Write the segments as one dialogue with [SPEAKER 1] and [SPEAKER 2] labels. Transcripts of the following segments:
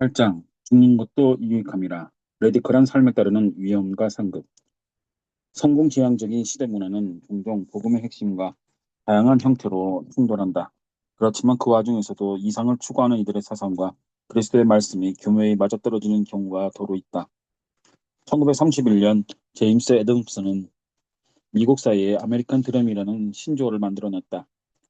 [SPEAKER 1] 8장 죽는 것도 유익함이라. 레디컬한 삶에 따르는 위험과 상급. 성공지향적인 시대 문화는 종종 복음의 핵심과 다양한 형태로 충돌한다. 그렇지만 그 와중에서도 이상을 추구하는 이들의 사상과 그리스도의 말씀이 교묘히 맞아떨어지는 경우가 더러 있다. 1931년 제임스 애덤스는 미국 사회에 아메리칸 드림이라는 신조어를 만들어냈다.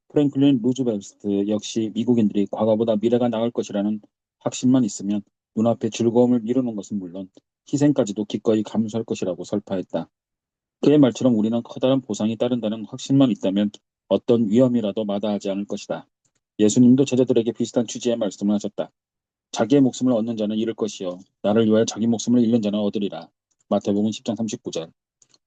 [SPEAKER 1] 프랭클린 루즈벨트 역시 미국인들이 과거보다 미래가 나을 것이라는 확신만 있으면 눈앞에 즐거움을 미루는 것은 물론 희생까지도 기꺼이 감수할 것이라고 설파했다. 그의 말처럼 우리는 커다란 보상이 따른다는 확신만 있다면 어떤 위험이라도 마다하지 않을 것이다. 예수님도 제자들에게 비슷한 취지의 말씀을 하셨다. 자기의 목숨을 얻는 자는 잃을 것이요 나를 위하여 자기 목숨을 잃는 자는 얻으리라. 마태복음 10장 39절.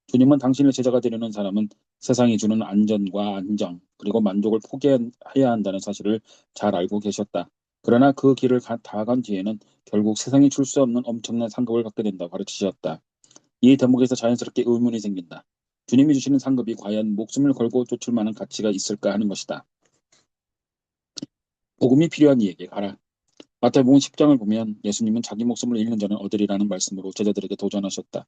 [SPEAKER 1] 주님은 당신의 제자가 되려는 사람은 세상이 주는 안전과 안정, 그리고 만족을 포기해야 한다는 사실을 잘 알고 계셨다. 그러나 그 길을 다 간 뒤에는 결국 세상이 줄 수 없는 엄청난 상급을 받게 된다고 가르치셨다. 이 대목에서 자연스럽게 의문이 생긴다. 주님이 주시는 상급이 과연 목숨을 걸고 쫓을 만한 가치가 있을까 하는 것이다. 복음이 필요한 이에게 가라. 마태복음 10장을 보면 예수님은 자기 목숨을 잃는 자는 얻으리라는 말씀으로 제자들에게 도전하셨다.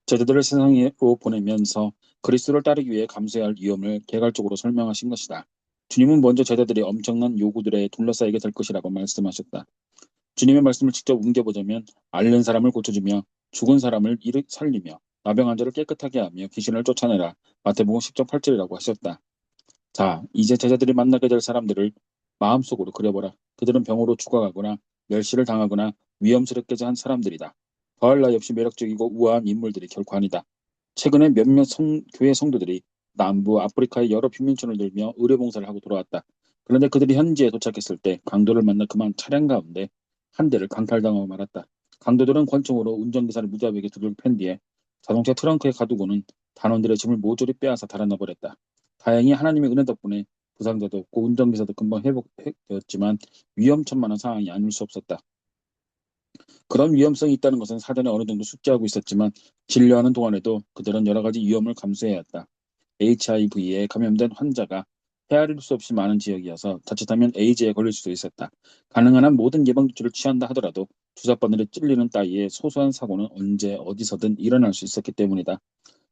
[SPEAKER 1] 제자들을 세상으로 보내면서 그리스도를 따르기 위해 감수해야 할 위험을 개괄적으로 설명하신 것이다. 주님은 먼저 제자들이 엄청난 요구들에 둘러싸이게 될 것이라고 말씀하셨다. 주님의 말씀을 직접 옮겨보자면 앓는 사람을 고쳐주며 죽은 사람을 살리며 나병 환자를 깨끗하게 하며 귀신을 쫓아내라. 마태복음 10장 8절이라고 하셨다. 자, 이제 제자들이 만나게 될 사람들을 마음속으로 그려보라. 그들은 병으로 죽어가거나 멸시를 당하거나 위험스럽게 한 사람들이다. 더할 나위 없이 매력적이고 우아한 인물들이 결코 아니다. 최근에 몇몇 교회 성도들이 남부 아프리카의 여러 빈민촌을 들며 의료봉사를 하고 돌아왔다. 그런데 그들이 현지에 도착했을 때 강도를 만나 그만 차량 가운데 한 대를 강탈당하고 말았다. 강도들은 권총으로 운전기사를 무자비하게 두들겨 팬 뒤에 자동차 트렁크에 가두고는 단원들의 짐을 모조리 빼앗아 달아나 버렸다. 다행히 하나님의 은혜 덕분에 부상자도 없고 운전기사도 금방 회복되었지만 위험천만한 상황이 아닐 수 없었다. 그런 위험성이 있다는 것은 사전에 어느 정도 숙지하고 있었지만 진료하는 동안에도 그들은 여러 가지 위험을 감수해야 했다. HIV에 감염된 환자가 헤아릴 수 없이 많은 지역이어서 자칫하면 에이즈에 걸릴 수도 있었다. 가능한 한 모든 예방 조치를 취한다 하더라도 주사바늘에 찔리는 따위의 소소한 사고는 언제 어디서든 일어날 수 있었기 때문이다.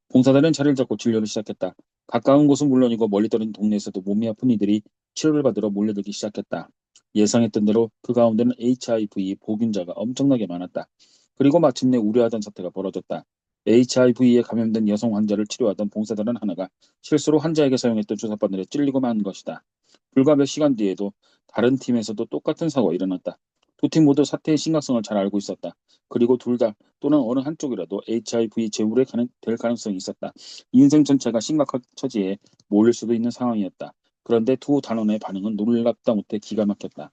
[SPEAKER 1] 봉사단은 자리를 잡고 진료를 시작했다. 가까운 곳은 물론이고 멀리 떨어진 동네에서도 몸이 아픈 이들이 치료를 받으러 몰려들기 시작했다. 예상했던 대로 그 가운데는 HIV 보균자가 엄청나게 많았다. 그리고 마침내 우려하던 사태가 벌어졌다. HIV에 감염된 여성 환자를 치료하던 봉사단은 하나가 실수로 환자에게 사용했던 주사바늘에 찔리고 만 것이다. 불과 몇 시간 뒤에도 다른 팀에서도 똑같은 사고가 일어났다. 두 팀 모두 사태의 심각성을 잘 알고 있었다. 그리고 둘 다 또는 어느 한쪽이라도 HIV 제물에 될 가능성이 있었다. 인생 전체가 심각한 처지에 몰릴 수도 있는 상황이었다. 그런데 두 단원의 반응은 놀랍다 못해 기가 막혔다.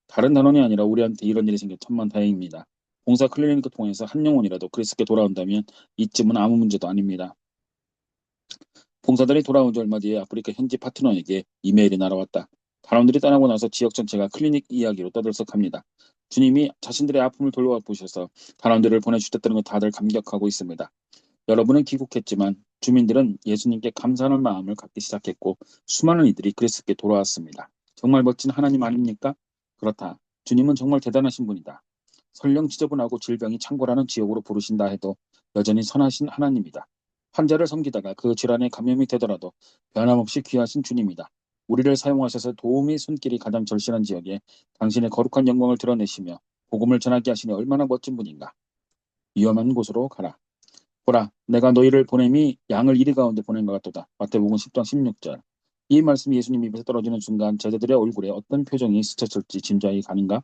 [SPEAKER 1] 다른 단원이 아니라 우리한테 이런 일이 생겨 천만다행입니다. 봉사 클리닉을 통해서 한 영혼이라도 그리스도께 돌아온다면 이쯤은 아무 문제도 아닙니다. 봉사단이 돌아온 지 얼마 뒤에 아프리카 현지 파트너에게 이메일이 날아왔다. 단원들이 떠나고 나서 지역 전체가 클리닉 이야기로 떠들썩합니다. 주님이 자신들의 아픔을 돌보아 보셔서 단원들을 보내주셨다는 걸 다들 감격하고 있습니다. 여러분은 귀국했지만 주민들은 예수님께 감사하는 마음을 갖기 시작했고 수많은 이들이 그리스도께 돌아왔습니다. 정말 멋진 하나님 아닙니까? 그렇다. 주님은 정말 대단하신 분이다. 설령 지저분하고 질병이 창궐하는 지역으로 부르신다 해도 여전히 선하신 하나님이다. 환자를 섬기다가 그 질환에 감염이 되더라도 변함없이 귀하신 주님이다. 우리를 사용하셔서 도움의 손길이 가장 절실한 지역에 당신의 거룩한 영광을 드러내시며 복음을 전하게 하시니 얼마나 멋진 분인가. 위험한 곳으로 가라. 보라, 내가 너희를 보냄이 양을 이리 가운데 보낸 것 같도다. 마태복음 10장 16절. 이 말씀이 예수님 입에서 떨어지는 순간 제자들의 얼굴에 어떤 표정이 스쳤을지 짐작이 가는가?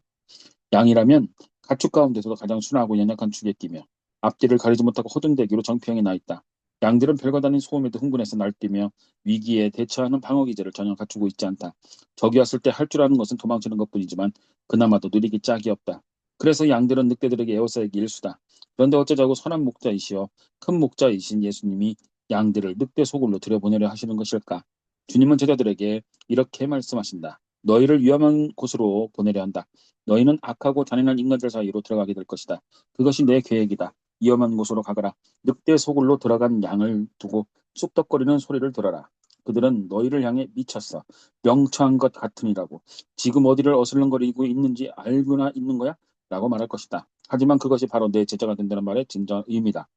[SPEAKER 1] 양이라면 가축 가운데서도 가장 순하고 연약한 축에 끼며 앞뒤를 가리지 못하고 허둥대기로 정평이 나 있다. 양들은 별것 아닌 소음에도 흥분해서 날뛰며 위기에 대처하는 방어 기제를 전혀 갖추고 있지 않다. 적이 왔을 때 할 줄 아는 것은 도망치는 것뿐이지만 그나마도 느리기 짝이 없다. 그래서 양들은 늑대들에게 에워싸이기 일수다. 그런데 어쩌자고 선한 목자이시여 큰 목자이신 예수님이 양들을 늑대 소굴로 들여보내려 하시는 것일까? 주님은 제자들에게 이렇게 말씀하신다. 너희를 위험한 곳으로 보내려 한다. 너희는 악하고 잔인한 인간들 사이로 들어가게 될 것이다. 그것이 내 계획이다. 위험한 곳으로 가거라. 늑대 소굴로 들어간 양을 두고 쑥덕거리는 소리를 들어라. 그들은 너희를 향해 미쳤어. 명처한 것 같으니라고. 지금 어디를 어슬렁거리고 있는지 알고나 있는 거야? 라고 말할 것이다. 하지만 그것이 바로 내 제자가 된다는 말의 진정 의미다.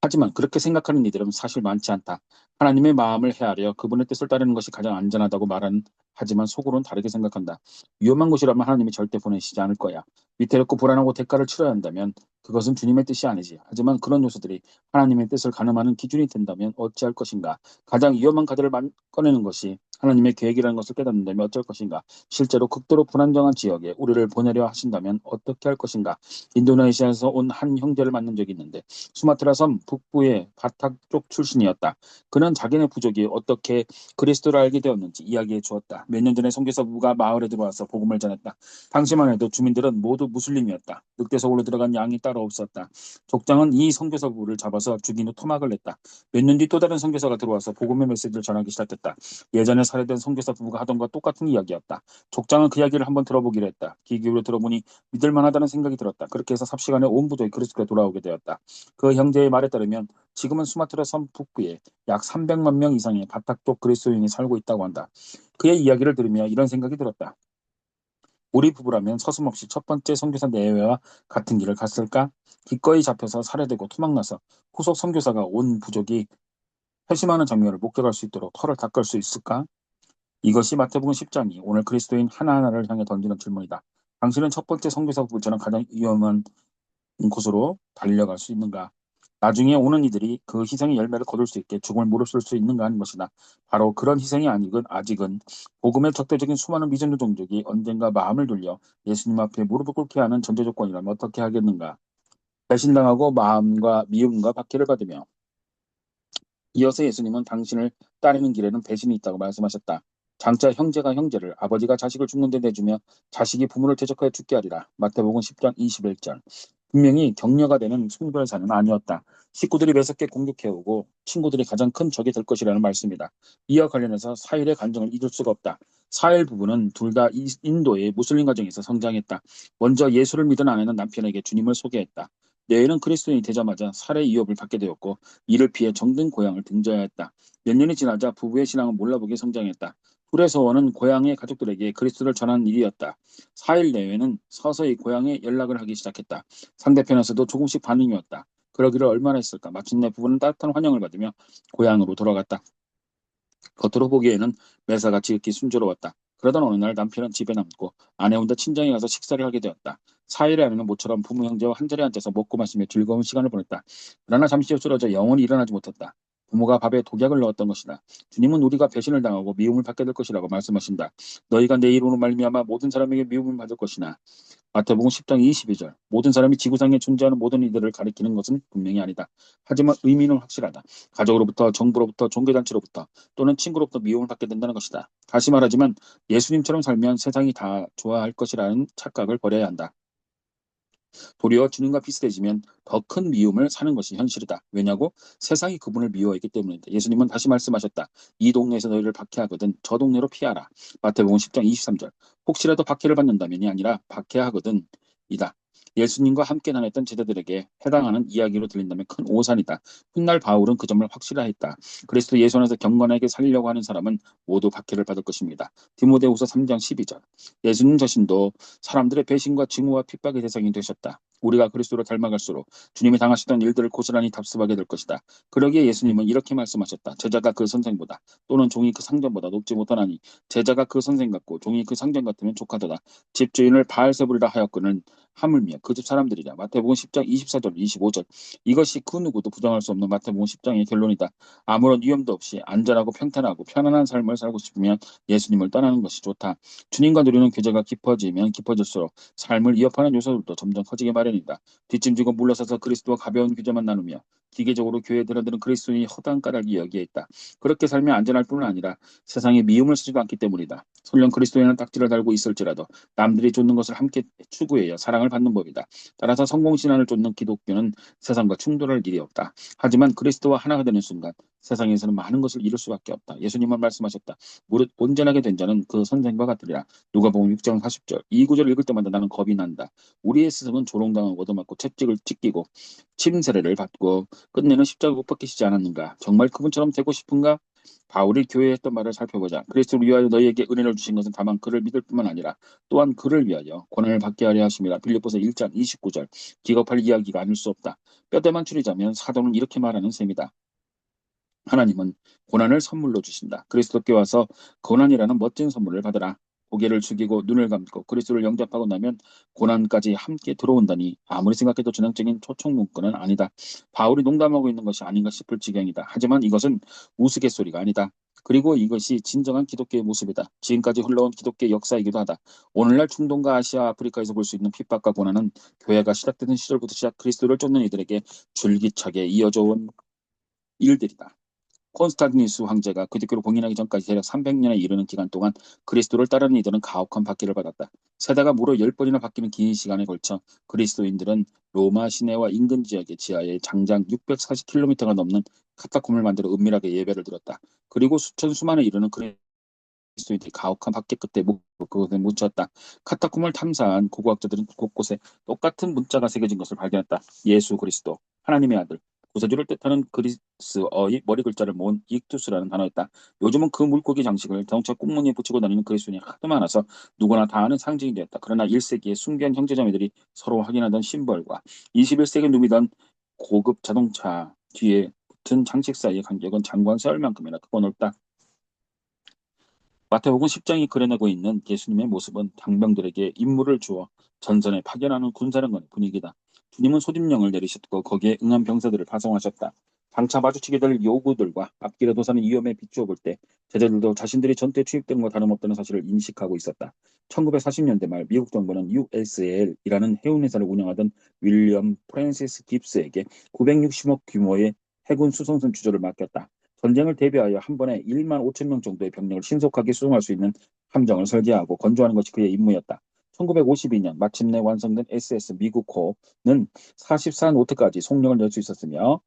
[SPEAKER 1] 하지만 그렇게 생각하는 이들은 사실 많지 않다. 하나님의 마음을 헤아려 그분의 뜻을 따르는 것이 가장 안전하다고 말은 하지만 속으로는 다르게 생각한다. 위험한 곳이라면 하나님이 절대 보내시지 않을 거야. 위태롭고 불안하고 대가를 치러야 한다면 그것은 주님의 뜻이 아니지. 하지만 그런 요소들이 하나님의 뜻을 가늠하는 기준이 된다면 어찌할 것인가. 가장 위험한 카드를 꺼내는 것이 하나님의 계획이라는 것을 깨닫는다면 어쩔 것인가. 실제로 극도로 불안정한 지역에 우리를 보내려 하신다면 어떻게 할 것인가. 인도네시아에서 온 한 형제를 만난 적이 있는데 수마트라 섬 북부의 바탁 쪽 출신이었다. 그는 자기네 부족이 어떻게 그리스도를 알게 되었는지 이야기해 주었다. 몇 년 전에 선교사 부부가 마을에 들어와서 복음을 전했다. 당시만 해도 주민들은 모두 무슬림이었다. 늑대 속으로 들어간 양이 따로 없었다. 족장은 이 선교사 부부를 잡아서 죽인 후 토막을 냈다. 몇 년 뒤 또 다른 선교사가 들어와서 복음의 메시지를 전하기 시작했다. 예전에 살해된 선교사 부부가 하던 것과 똑같은 이야기였다. 족장은 그 이야기를 한번 들어보기로 했다. 귀 기울여 들어보니 믿을 만하다는 생각이 들었다. 그렇게 해서 삽시간에 온 부족이 그리스도에 돌아오게 되었다. 그 형제의 말에 따르면 지금은 수마트라 섬 북부에 약 300만 명 이상의 바탁 쪽 그리스도인이 살고 있다고 한다. 그의 이야기를 들으며 이런 생각이 들었다. 우리 부부라면 서슴없이 첫 번째 선교사 내외와 같은 길을 갔을까? 기꺼이 잡혀서 살해되고 토막나서 후속 선교사가 온 부족이 회심하는 장면을 목격할 수 있도록 털을 닦을 수 있을까? 이것이 마태복음 10장이 오늘 그리스도인 하나하나를 향해 던지는 질문이다. 당신은 첫 번째 선교사 부부처럼 가장 위험한 곳으로 달려갈 수 있는가? 나중에 오는 이들이 그 희생의 열매를 거둘 수 있게 죽음을 무릅쓸 수 있는가 하는 것이다. 바로 그런 희생이 아직은 복음의 적대적인 수많은 미전도 종족이 언젠가 마음을 돌려 예수님 앞에 무릎을 꿇게 하는 전제 조건이라면 어떻게 하겠는가? 배신당하고 마음과 미움과 박해를 받으며 이어서 예수님은 당신을 따르는 길에는 배신이 있다고 말씀하셨다. 장차 형제가 형제를, 아버지가 자식을 죽는 데 내주며 자식이 부모를 대적하여 죽게 하리라. 마태복음 10장 21절. 분명히 격려가 되는 숭별사는 아니었다. 식구들이 매섭게 공격해오고 친구들이 가장 큰 적이 될 것이라는 말씀이다. 이와 관련해서 사일의 간증을 잊을 수가 없다. 사일 부부는 둘 다 인도의 무슬림 가정에서 성장했다. 먼저 예수를 믿은 아내는 남편에게 주님을 소개했다. 내외는 그리스도인이 되자마자 살해 위협을 받게 되었고 이를 피해 정든 고향을 등져야 했다. 몇 년이 지나자 부부의 신앙은 몰라보게 성장했다. 굴에서 고향의 가족들에게 그리스도를 전하는 일이었다. 4일 내외는 서서히 고향에 연락을 하기 시작했다. 상대편에서도 조금씩 반응이 왔다. 그러기를 얼마나 했을까. 마침내 부부는 따뜻한 환영을 받으며 고향으로 돌아갔다. 겉으로 보기에는 매사가 지극히 순조로웠다. 그러던 어느 날 남편은 집에 남고 아내 혼자 친정에 가서 식사를 하게 되었다. 4일의 아내는 모처럼 부모 형제와 한 자리에 앉아서 먹고 마시며 즐거운 시간을 보냈다. 그러나 잠시 후 쓰러져 영원히 일어나지 못했다. 부모가 밥에 독약을 넣었던 것이다. 주님은 우리가 배신을 당하고 미움을 받게 될 것이라고 말씀하신다. 너희가 내 이름으로 말미암아 모든 사람에게 미움을 받을 것이나 마태복음 10장 22절. 모든 사람이 지구상에 존재하는 모든 이들을 가리키는 것은 분명히 아니다. 하지만 의미는 확실하다. 가족으로부터, 정부로부터, 종교단체로부터 또는 친구로부터 미움을 받게 된다는 것이다. 다시 말하지만 예수님처럼 살면 세상이 다 좋아할 것이라는 착각을 버려야 한다. 도리어 주님과 비슷해지면 더 큰 미움을 사는 것이 현실이다. 왜냐고? 세상이 그분을 미워했기 때문이다. 예수님은 다시 말씀하셨다. 이 동네에서 너희를 박해하거든 저 동네로 피하라. 마태복음 10장 23절. 혹시라도 박해를 받는다면이 아니라 박해하거든 이다. 예수님과 함께 다녔던 제자들에게 해당하는 이야기로 들린다면 큰 오산이다. 훗날 바울은 그 점을 확실하했다. 그리스도 예수 안에서 경건하게 살려고 하는 사람은 모두 박해를 받을 것입니다. 디모데후서 3장 12절. 예수님 자신도 사람들의 배신과 증오와 핍박의 대상이 되셨다. 우리가 그리스도로 닮아갈수록 주님이 당하시던 일들을 고스란히 답습하게 될 것이다. 그러기에 예수님은 이렇게 말씀하셨다. 제자가 그 선생보다 또는 종이 그 상전보다 높지 못하나니 제자가 그 선생 같고 종이 그 상전 같으면 족하도다. 집주인을 바알세불이라 하였거늘 하물며 그 집 사람들이라. 마태복음 10장 24절 25절. 이것이 그 누구도 부정할 수 없는 마태복음 10장의 결론이다. 아무런 위험도 없이 안전하고 평탄하고 편안한 삶을 살고 싶으면 예수님을 떠나는 것이 좋다. 주님과 누리는 교제가 깊어지면 깊어질수록 삶을 위협하는 요소들도 점점 커지게 마련이다. 뒷짐지고 물러서서 그리스도와 가벼운 교제만 나누며 기계적으로 교회에 들어드는 그리스도인이 허다한 까닭이 여기에 있다. 그렇게 살면 안전할 뿐만 아니라 세상에 미움을 쓰지도 않기 때문이다. 설령 그리스도인은 딱지를 달고 있을지라도 남들이 쫓는 것을 함께 추구해야 사랑을 받는 법이다. 따라서 성공신앙을 쫓는 기독교는 세상과 충돌할 일이 없다. 하지만 그리스도와 하나가 되는 순간 세상에서는 많은 것을 잃을 수밖에 없다. 예수님은 말씀하셨다. 무릇 온전하게 된 자는 그 선생과 같으리라. 누가복음 6장 40절. 이 구절을 읽을 때마다 나는 겁이 난다. 우리의 스승은 조롱당하고 얻어맞고 채찍을 찢기고 침세례를 받고 끝내는 십자가 못 박히시지 않았는가? 정말 그분처럼 되고 싶은가? 바울이 교회에 했던 말을 살펴보자. 그리스도를 위하여 너희에게 은혜를 주신 것은 다만 그를 믿을 뿐만 아니라 또한 그를 위하여 권한을 받게 하려 하심이라. 빌립보서 1장 29절. 기겁할 이야기가 아닐 수 없다. 뼈대만 추리자면 사도는 이렇게 말하는 셈이다. 하나님은 고난을 선물로 주신다. 그리스도께 와서 고난이라는 멋진 선물을 받으라. 고개를 숙이고 눈을 감고 그리스도를 영접하고 나면 고난까지 함께 들어온다니 아무리 생각해도 전형적인 초청 문구는 아니다. 바울이 농담하고 있는 것이 아닌가 싶을 지경이다. 하지만 이것은 우스갯소리가 아니다. 그리고 이것이 진정한 기독교의 모습이다. 지금까지 흘러온 기독교의 역사이기도 하다. 오늘날 중동과 아시아, 아프리카에서 볼 수 있는 핍박과 고난은 교회가 시작되는 시절부터 시작 그리스도를 쫓는 이들에게 줄기차게 이어져 온 일들이다. 콘스탄티누스 황제가 그리스도를 봉인하기 전까지 대략 300년에 이르는 기간 동안 그리스도를 따르는 이들은 가혹한 박해를 받았다. 세대가 무려 10번이나 바뀌는 긴 시간에 걸쳐 그리스도인들은 로마 시내와 인근 지역의 지하에 장장 640km가 넘는 카타콤을 만들어 은밀하게 예배를 드렸다. 그리고 수많에 이르는 그리스도인들이 가혹한 박해 끝에 그곳에 묻혔다. 카타콤을 탐사한 고고학자들은 곳곳에 똑같은 문자가 새겨진 것을 발견했다. 예수 그리스도, 하나님의 아들, 구세주를 뜻하는 그리스어의 머리 글자를 모은 익투스라는 단어였다. 요즘은 그 물고기 장식을 자동차 꽁무니에 붙이고 다니는 그리스도인이 하도 많아서 누구나 다 아는 상징이 되었다. 그러나 1세기에 순교한 형제자매들이 서로 확인하던 심벌과 21세기 누비던 고급 자동차 뒤에 붙은 장식 사이의 간격은 장관 세월만큼이나 크고 넓다. 마태복음 10장이 그려내고 있는 예수님의 모습은 당병들에게 임무를 주어 전선에 파견하는 군사령관의 분위기다. 주님은 소집령을 내리셨고 거기에 응한 병사들을 파송하셨다. 장차 마주치게 될 요구들과 앞길에 도사는 위험에 비추어 볼 때 제자들도 자신들이 전투에 투입된 것과 다름없다는 사실을 인식하고 있었다. 1940년대 말 미국 정부는 USAL이라는 해운회사를 운영하던 윌리엄 프랜시스 깁스에게 960억 규모의 해군 수송선 주조를 맡겼다. 전쟁을 대비하여 한 번에 1만 5천 명 정도의 병력을 신속하게 수송할 수 있는 함정을 설계하고 건조하는 것이 그의 임무였다. 1952년 마침내 완성된 SS 미국호는 44노트까지 속력을 낼 수 있었으며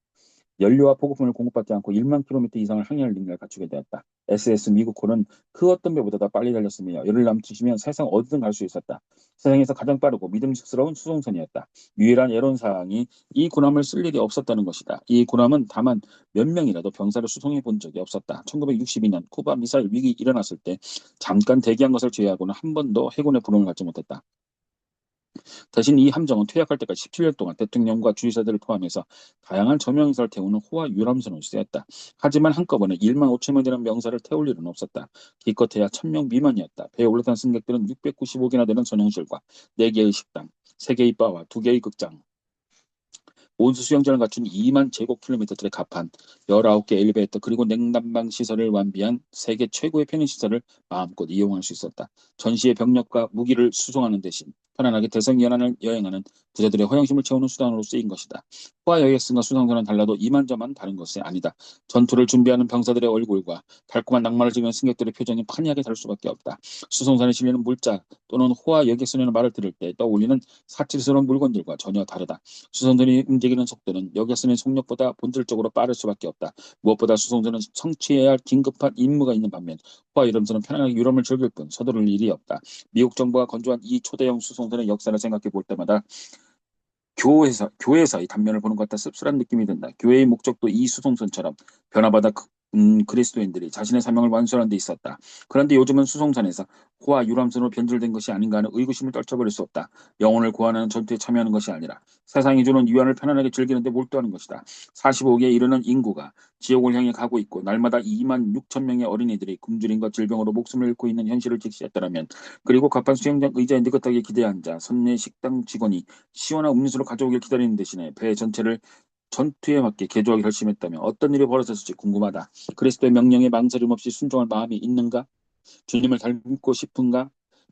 [SPEAKER 1] 연료와 보급품을 공급받지 않고 1만 킬로미터 이상을 항해할 능력을 갖추게 되었다. SS 미국호는 그 어떤 배보다 더 빨리 달렸으며 열을 남치시면 세상 어디든 갈 수 있었다. 세상에서 가장 빠르고 믿음직스러운 수송선이었다. 유일한 애로사항이 이 군함을 쓸 일이 없었다는 것이다. 이 군함은 다만 몇 명이라도 병사를 수송해 본 적이 없었다. 1962년 쿠바 미사일 위기 일어났을 때 잠깐 대기한 것을 제외하고는 한 번도 해군의 부름을 받지 못했다. 대신 이 함정은 퇴역할 때까지 17년 동안 대통령과 주의사들을 포함해서 다양한 저명인사를 태우는 호화 유람선으로 쓰였다. 하지만 한꺼번에 1만 5천 명이라는 명사를 태울 일은 없었다. 기껏해야 1,000명 미만이었다. 배에 올라탄 승객들은 695개나 되는 전용실과 4개의 식당, 3개의 바와 2개의 극장, 온수 수영장을 갖춘 2만 제곱킬로미터짜리 갑판, 19개 엘리베이터 그리고 냉난방 시설을 완비한 세계 최고의 편의시설을 마음껏 이용할 수 있었다. 전시의 병력과 무기를 수송하는 대신 편안하게 대서연안을 여행하는 부자들의 허영심을 채우는 수단으로 쓰인 것이다. 호화 여객선과 수송선은 달라도 이만저만 다른 것이 아니다. 전투를 준비하는 병사들의 얼굴과 달콤한 낭만을 즐기는 승객들의 표정이 판이하게 다를 수밖에 없다. 수송선에 실리는 물자 또는 호화 여객선이라는 말을 들을 때 떠올리는 사치스러운 물건들과 전혀 다르다. 수송선이 움직이는 속도는 여객선의 속력보다 본질적으로 빠를 수밖에 없다. 무엇보다 수송선은 성취해야 할 긴급한 임무가 있는 반면 호화 유람선은 편안하게 유람을 즐길 뿐 서두를 일이 없다. 미국 정부가 건조한 이 초대형 수송선의 역사를 생각해 볼 때마다 교회에서의 단면을 보는 것 같아 씁쓸한 느낌이 든다. 교회의 목적도 이 수송선처럼 변화받아 그리스도인들이 자신의 사명을 완수하는 데 있었다. 그런데 요즘은 수송선에서 호화 유람선으로 변질된 것이 아닌가 하는 의구심을 떨쳐버릴 수 없다. 영혼을 구원하는 전투에 참여하는 것이 아니라 세상이 주는 위안을 편안하게 즐기는 데 몰두하는 것이다. 45개에 이르는 인구가 지옥을 향해 가고 있고 날마다 2만 6천 명의 어린이들이 굶주림과 질병으로 목숨을 잃고 있는 현실을 직시했더라면, 그리고 갑판 수영장 의자에 느긋하게 기대 앉아 선내 식당 직원이 시원한 음료수를 가져오길 기다리는 대신에 배 전체를 전투에 맞게 개조하기 결심했다면 어떤 일이 벌어졌을지 궁금하다. 그리스도의 명령에 망설임 없이 순종할 마음이 있는가? 주님을 닮고 싶은가?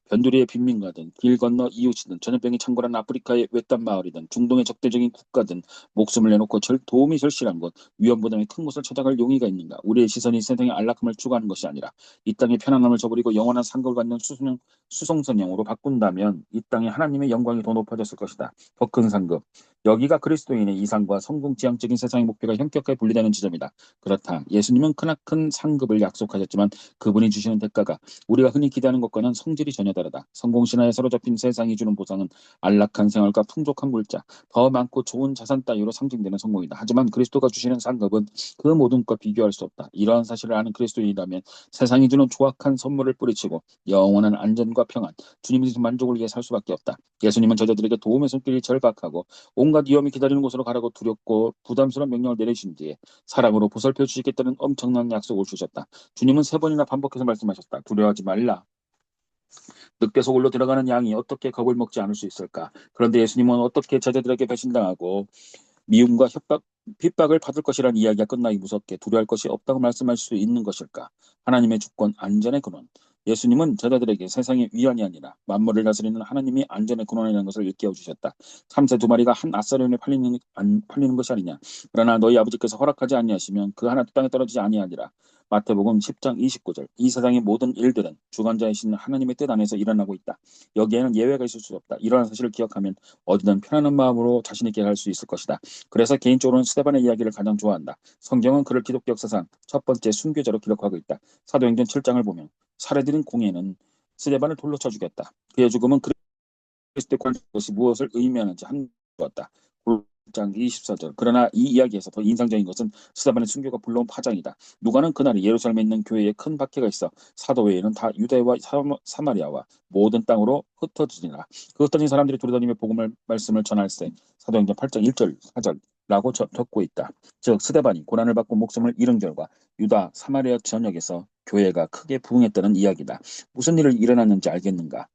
[SPEAKER 1] 변두리의 빈민가든 길 건너 이웃이든 전염병이 창궐한 아프리카의 외딴 마을이든 중동의 적대적인 국가든 목숨을 내놓고 도움이 절실한 곳, 위험 부담이 큰 곳을 찾아갈 용의가 있는가? 우리의 시선이 세상의 안락함을 추구하는 것이 아니라 이 땅의 편안함을 저버리고 영원한 상급을 받는 수송선형으로 바꾼다면 이 땅에 하나님의 영광이 더 높아졌을 것이다. 더 큰 상급. 여기가 그리스도인의 이상과 성공지향적인 세상의 목표가 현격하게 분리되는 지점이다. 그렇다. 예수님은 크나큰 상급을 약속하셨지만 그분이 주시는 대가가 우리가 흔히 기대하는 것과는 성질이 전혀 다르다. 다르다. 성공신화에 사로잡힌 세상이 주는 보상은 안락한 생활과 풍족한 물자, 더 많고 좋은 자산 따위로 상징되는 성공이다. 하지만 그리스도가 주시는 상급은 그 모든 것과 비교할 수 없다. 이러한 사실을 아는 그리스도인이라면 세상이 주는 조악한 선물을 뿌리치고 영원한 안전과 평안, 주님의 만족을 위해 살 수밖에 없다. 예수님은 저자들에게 도움의 손길이 절박하고 온갖 위험이 기다리는 곳으로 가라고 두렵고 부담스러운 명령을 내리신 뒤에 사랑으로 보살펴 주시겠다는 엄청난 약속을 주셨다. 주님은 3번이나 반복해서 말씀하셨다. 두려워하지 말라. 늑대 소굴로 들어가는 양이 어떻게 겁을 먹지 않을 수 있을까? 그런데 예수님은 어떻게 제자들에게 배신당하고 미움과 핍박을 받을 것이라는 이야기가 끝나기 무섭게 두려워할 것이 없다고 말씀할 수 있는 것일까? 하나님의 주권, 안전의 근원. 예수님은 제자들에게 세상의 위안이 아니라 만물을 다스리는 하나님이 안전의 근원이라는 것을 일깨워 주셨다. 참새 2마리가 한 아사리온에 팔리는 것이 아니냐. 그러나 너희 아버지께서 허락하지 아니하시면 그 하나도 땅에 떨어지지 아니하니라. 마태복음 10장 29절. 이 세상의 모든 일들은 주관자이신 하나님의 뜻 안에서 일어나고 있다. 여기에는 예외가 있을 수 없다. 이러한 사실을 기억하면 어디든 편안한 마음으로 자신 있게 할 수 있을 것이다. 그래서 개인적으로는 스데반의 이야기를 가장 좋아한다. 성경은 그를 기독교 역사상 첫 번째 순교자로 기록하고 있다. 사도행전 7장을 보면 살해들인 공예는 스데반을 돌로 쳐 죽였다. 그의 죽음은 그리스도의 관계 것이 무엇을 의미하는지 한주었다. 9장 24절. 그러나 이 이야기에서 더 인상적인 것은 스데반의 순교가 불러온 파장이다. 누가는 그날이 예루살렘에 있는 교회에 큰 박해가 있어 사도 외에는 다 유대와 사마리아와 모든 땅으로 흩어지니라. 그 흩어진 사람들이 돌아다니며 복음을 말씀을 전할세. 사도행전 8장 1절 4절라고 적고 있다. 즉 스데반이 고난을 받고 목숨을 잃은 결과 유다 사마리아 전역에서 교회가 크게 부흥했다는 이야기다. 무슨 일을 일어났는지 알겠는가?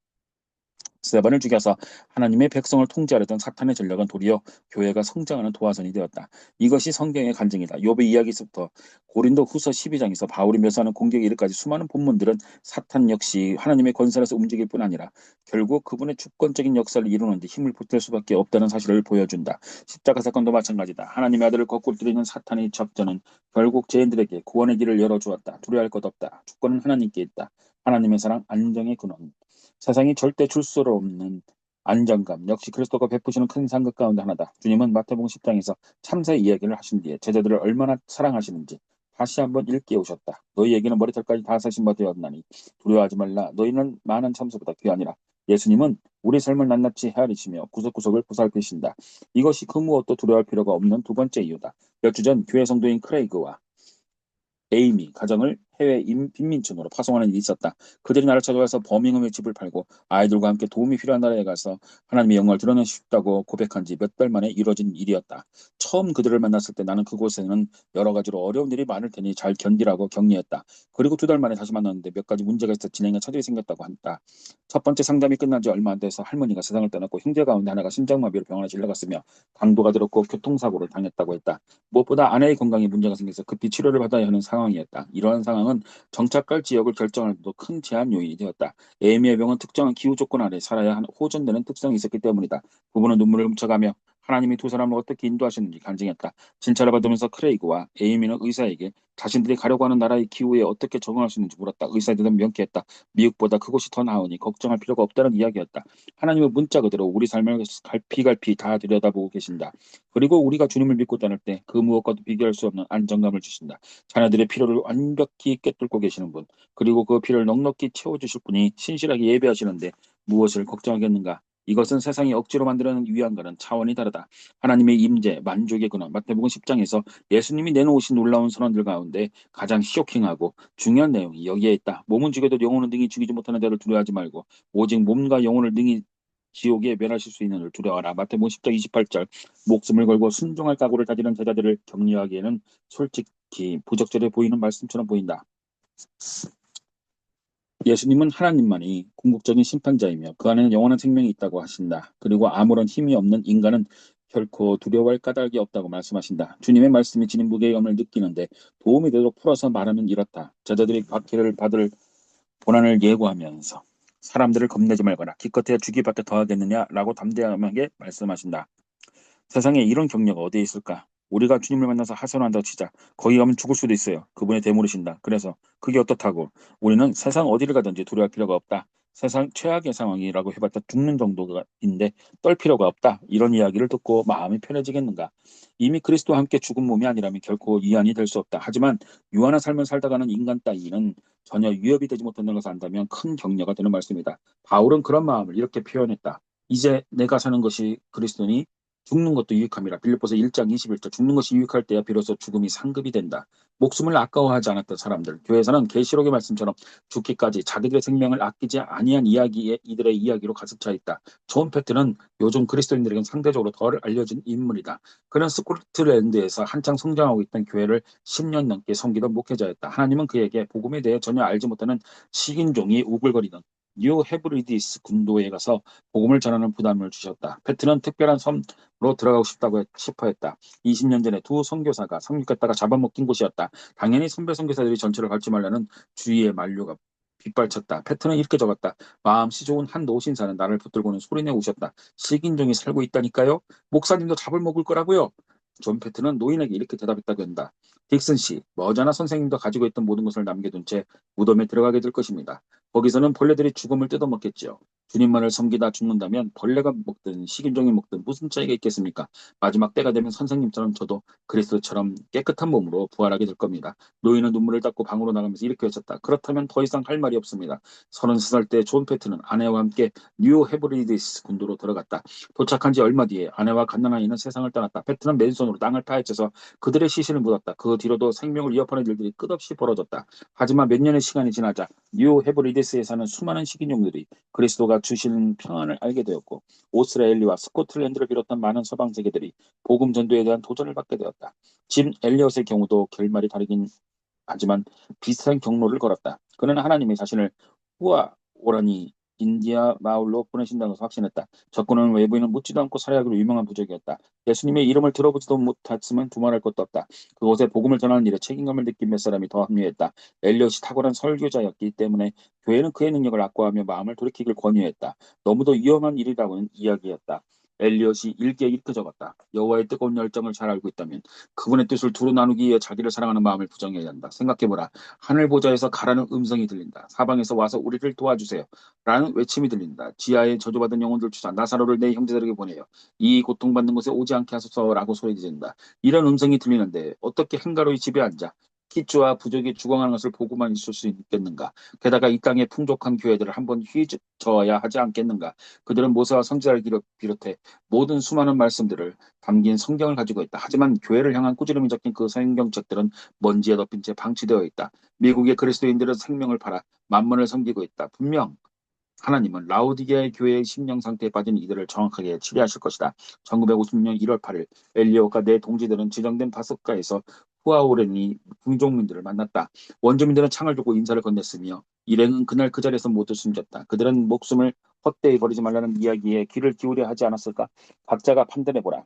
[SPEAKER 1] 스데반을 죽여서 하나님의 백성을 통제하려던 사탄의 전략은 도리어 교회가 성장하는 도화선이 되었다. 이것이 성경의 간증이다. 욥의 이야기에서부터 고린도 후서 12장에서 바울이 묘사하는 공격에 이르까지 수많은 본문들은 사탄 역시 하나님의 권세에서 움직일 뿐 아니라 결국 그분의 주권적인 역사를 이루는 데 힘을 보탤 수밖에 없다는 사실을 보여준다. 십자가 사건도 마찬가지다. 하나님의 아들을 거꾸로 들이는 사탄의 작전은 결국 죄인들에게 구원의 길을 열어주었다. 두려워할 것 없다. 주권은 하나님께 있다. 하나님의 사랑, 안정의 근원. 세상이 절대 줄 수 없는 안정감 역시 그리스도가 베푸시는 큰 상급 가운데 하나다. 주님은 마태복음 10장에서 참새 이야기를 하신 뒤에 제자들을 얼마나 사랑하시는지 다시 한번 일깨우셨다. 너희에게는 머리털까지 다 사신 바 되었나니 두려워하지 말라. 너희는 많은 참새보다 귀하니라. 예수님은 우리 삶을 낱낱이 헤아리시며 구석구석을 보살피신다. 이것이 그 무엇도 두려워할 필요가 없는 두 번째 이유다. 몇 주 전 교회 성도인 크레이그와 에이미 가정을 해외 빈민촌으로 파송하는 일이 있었다. 그들이 나를 찾아와서 버밍엄에 집을 팔고 아이들과 함께 도움이 필요한 나라에 가서 하나님의 영광을 드러내고 싶다고 고백한 지 몇 달 만에 이루어진 일이었다. 처음 그들을 만났을 때 나는 그곳에는 여러 가지로 어려운 일이 많을 테니 잘 견디라고 격려했다. 그리고 2달 만에 다시 만났는데 몇 가지 문제가 있어 진행에 차질이 생겼다고 한다. 첫 번째 상담이 끝난 지 얼마 안 돼서 할머니가 세상을 떠났고 형제 가운데 하나가 심장마비로 병원에 실려갔으며 강도가 들었고 교통사고를 당했다고 했다. 무엇보다 아내의 건강에 문제가 생겨서 급히 치료를 받아야 하는 상황이었다. 이러한 상황은 정착할 지역을 결정할 때도 큰 제한 요인이 되었다. 에이미의 병은 특정한 기후 조건 아래 살아야 하는 호전되는 특성이 있었기 때문이다. 부부는 눈물을 훔쳐가며 하나님이 두 사람을 어떻게 인도하셨는지 간증했다. 진찰을 받으면서 크레이그와 에이미는 의사에게 자신들이 가려고 하는 나라의 기후에 어떻게 적응할 수 있는지 물었다. 의사들은 명쾌했다. 미국보다 그곳이 더 나으니 걱정할 필요가 없다는 이야기였다. 하나님은 문자 그대로 우리 삶을 갈피갈피 다 들여다보고 계신다. 그리고 우리가 주님을 믿고 떠날 때 그 무엇과도 비교할 수 없는 안정감을 주신다. 자녀들의 필요를 완벽히 꿰뚫고 계시는 분, 그리고 그 필요를 넉넉히 채워주실 분이 신실하게 예배하시는데 무엇을 걱정하겠는가? 이것은 세상이 억지로 만들어낸 위안과는 차원이 다르다. 하나님의 임재, 만족의 근원, 마태복음 10장에서 예수님이 내놓으신 놀라운 선언들 가운데 가장 쇼킹하고 중요한 내용이 여기에 있다. 몸은 죽여도 영혼은 능히 죽이지 못하는 자를 두려워하지 말고 오직 몸과 영혼을 능히 지옥에 멸하실 수 있는 을 두려워하라. 마태복음 10장 28절. 목숨을 걸고 순종할 각오를 다지는 제자들을 격려하기에는 솔직히 부적절해 보이는 말씀처럼 보인다. 예수님은 하나님만이 궁극적인 심판자이며 그 안에는 영원한 생명이 있다고 하신다. 그리고 아무런 힘이 없는 인간은 결코 두려워할 까닭이 없다고 말씀하신다. 주님의 말씀이 지닌 무게감을 느끼는데 도움이 되도록 풀어서 말하면 이렇다. 제자들이 박해를 받을 고난을 예고하면서 사람들을 겁내지 말거나 기껏해야 주기밖에 더하겠느냐라고 담대하게 말씀하신다. 세상에 이런 격려가 어디에 있을까? 우리가 주님을 만나서 하소연한다고 치자. 거기 가면 죽을 수도 있어요. 그분의 대물이신다. 그래서 그게 어떻다고? 우리는 세상 어디를 가든지 두려워할 필요가 없다. 세상 최악의 상황이라고 해봤자 죽는 정도인데 떨 필요가 없다. 이런 이야기를 듣고 마음이 편해지겠는가? 이미 그리스도와 함께 죽은 몸이 아니라면 결코 이안이 될 수 없다. 하지만 유한한 삶을 살다가는 인간 따위는 전혀 위협이 되지 못한다는 것을 안다면 큰 격려가 되는 말씀이다. 바울은 그런 마음을 이렇게 표현했다. 이제 내가 사는 것이 그리스도니 죽는 것도 유익함이라. 빌립보서 1장 21절. 죽는 것이 유익할 때야 비로소 죽음이 상급이 된다. 목숨을 아까워하지 않았던 사람들. 교회에서는 계시록의 말씀처럼 죽기까지 자기들의 생명을 아끼지 아니한 이야기에 이들의 이야기로 가득 차 있다. 존 패트는 요즘 그리스도인들에게는 상대적으로 덜 알려진 인물이다. 그는 스코틀랜드에서 한창 성장하고 있던 교회를 10년 넘게 섬기던 목회자였다. 하나님은 그에게 복음에 대해 전혀 알지 못하는 식인종이 우글거리던 뉴 헤브리디스 군도에 가서 복음을 전하는 부담을 주셨다. 패트는 특별한 섬으로 들어가고 싶어 했다. 20년 전에 두 선교사가 상륙했다가 잡아먹힌 곳이었다. 당연히 선배 선교사들이 전체를 밟지 말라는 주의의 만류가 빗발쳤다. 패트는 이렇게 적었다. 마음씨 좋은 한 노신사는 나를 붙들고는 소리내 우셨다. 식인종이 살고 있다니까요? 목사님도 잡을 먹을 거라고요? 존 패트는 노인에게 이렇게 대답했다고 한다. 딕슨 씨, 머자나 선생님도 가지고 있던 모든 것을 남겨둔 채 무덤에 들어가게 될 것입니다. 거기서는 벌레들이 죽음을 뜯어먹겠지요. 주님만을 섬기다 죽는다면 벌레가 먹든 식인종이 먹든 무슨 차이가 있겠습니까? 마지막 때가 되면 선생님처럼 저도 그리스도처럼 깨끗한 몸으로 부활하게 될 겁니다. 노인은 눈물을 닦고 방으로 나가면서 이렇게 외쳤다. 그렇다면 더 이상 할 말이 없습니다. 33살 때 존 패트는 아내와 함께 뉴 헤브리디스 군도로 들어갔다. 도착한 지 얼마 뒤에 아내와 갓난아이는 세상을 떠났다. 패트는 맨손으로 땅을 파헤쳐서 그들의 시신을 묻었다. 그 뒤로도 생명을 위협하는 일들이 끝없이 벌어졌다. 하지만 몇 년의 시간이 지나자 뉴 헤브리디스에 사는 수많은 식인종들이 그리스도가 주시는 평안을 알게 되었고 오스트레일리아와 스코틀랜드를 비롯한 많은 서방 세계들이 복음 전도에 대한 도전을 받게 되었다. 짐 엘리엇의 경우도 결말이 다르긴 하지만 비슷한 경로를 걸었다. 그는 하나님이 자신을 후아 오라니 인디아 마을로 보내신다는 것을 확신했다. 적군은 외부인은 묻지도 않고 살해하기로 유명한 부족이었다. 예수님의 이름을 들어보지도 못했으면 두말할 것도 없다. 그곳에 복음을 전하는 일에 책임감을 느낀 몇 사람이 더 합류했다. 엘리엇이 탁월한 설교자였기 때문에 교회는 그의 능력을 악과하며 마음을 돌이키길 권유했다. 너무도 위험한 일이라고는 이야기했다. 엘리엇이 일기에 이렇게 적었다. 여호와의 뜨거운 열정을 잘 알고 있다면 그분의 뜻을 두루 나누기 위해 자기를 사랑하는 마음을 부정해야 한다. 생각해보라. 하늘 보좌에서 가라는 음성이 들린다. 사방에서 와서 우리를 도와주세요. 라는 외침이 들린다. 지하에 저주받은 영혼들 주자 나사로를 내 형제들에게 보내요. 이 고통받는 곳에 오지 않게 하소서라고 소리 지른다. 이런 음성이 들리는데 어떻게 한가로이 집에 앉아 키주와 부족이 죽어가는 것을 보고만 있을 수 있겠는가? 게다가 이 땅의 풍족한 교회들을 한번 휘저어야 하지 않겠는가? 그들은 모세와 선지자를 비롯해 모든 수많은 말씀들을 담긴 성경을 가지고 있다. 하지만 교회를 향한 꾸지람이 적힌 그 성경책들은 먼지에 덮인 채 방치되어 있다. 미국의 그리스도인들은 생명을 팔아 만문을 섬기고 있다. 분명 하나님은 라우디게아 교회의 심령 상태에 빠진 이들을 정확하게 치료하실 것이다. 1956년 1월 8일 엘리엇과 네 동지들은 지정된 바닷가에서 후아오렌이 궁종민들을 만났다. 원주민들은 창을 들고 인사를 건넸으며 일행은 그날 그 자리에서 모두 숨졌다. 그들은 목숨을 헛되이 버리지 말라는 이야기에 귀를 기울여 하지 않았을까? 각자가 판단해보라.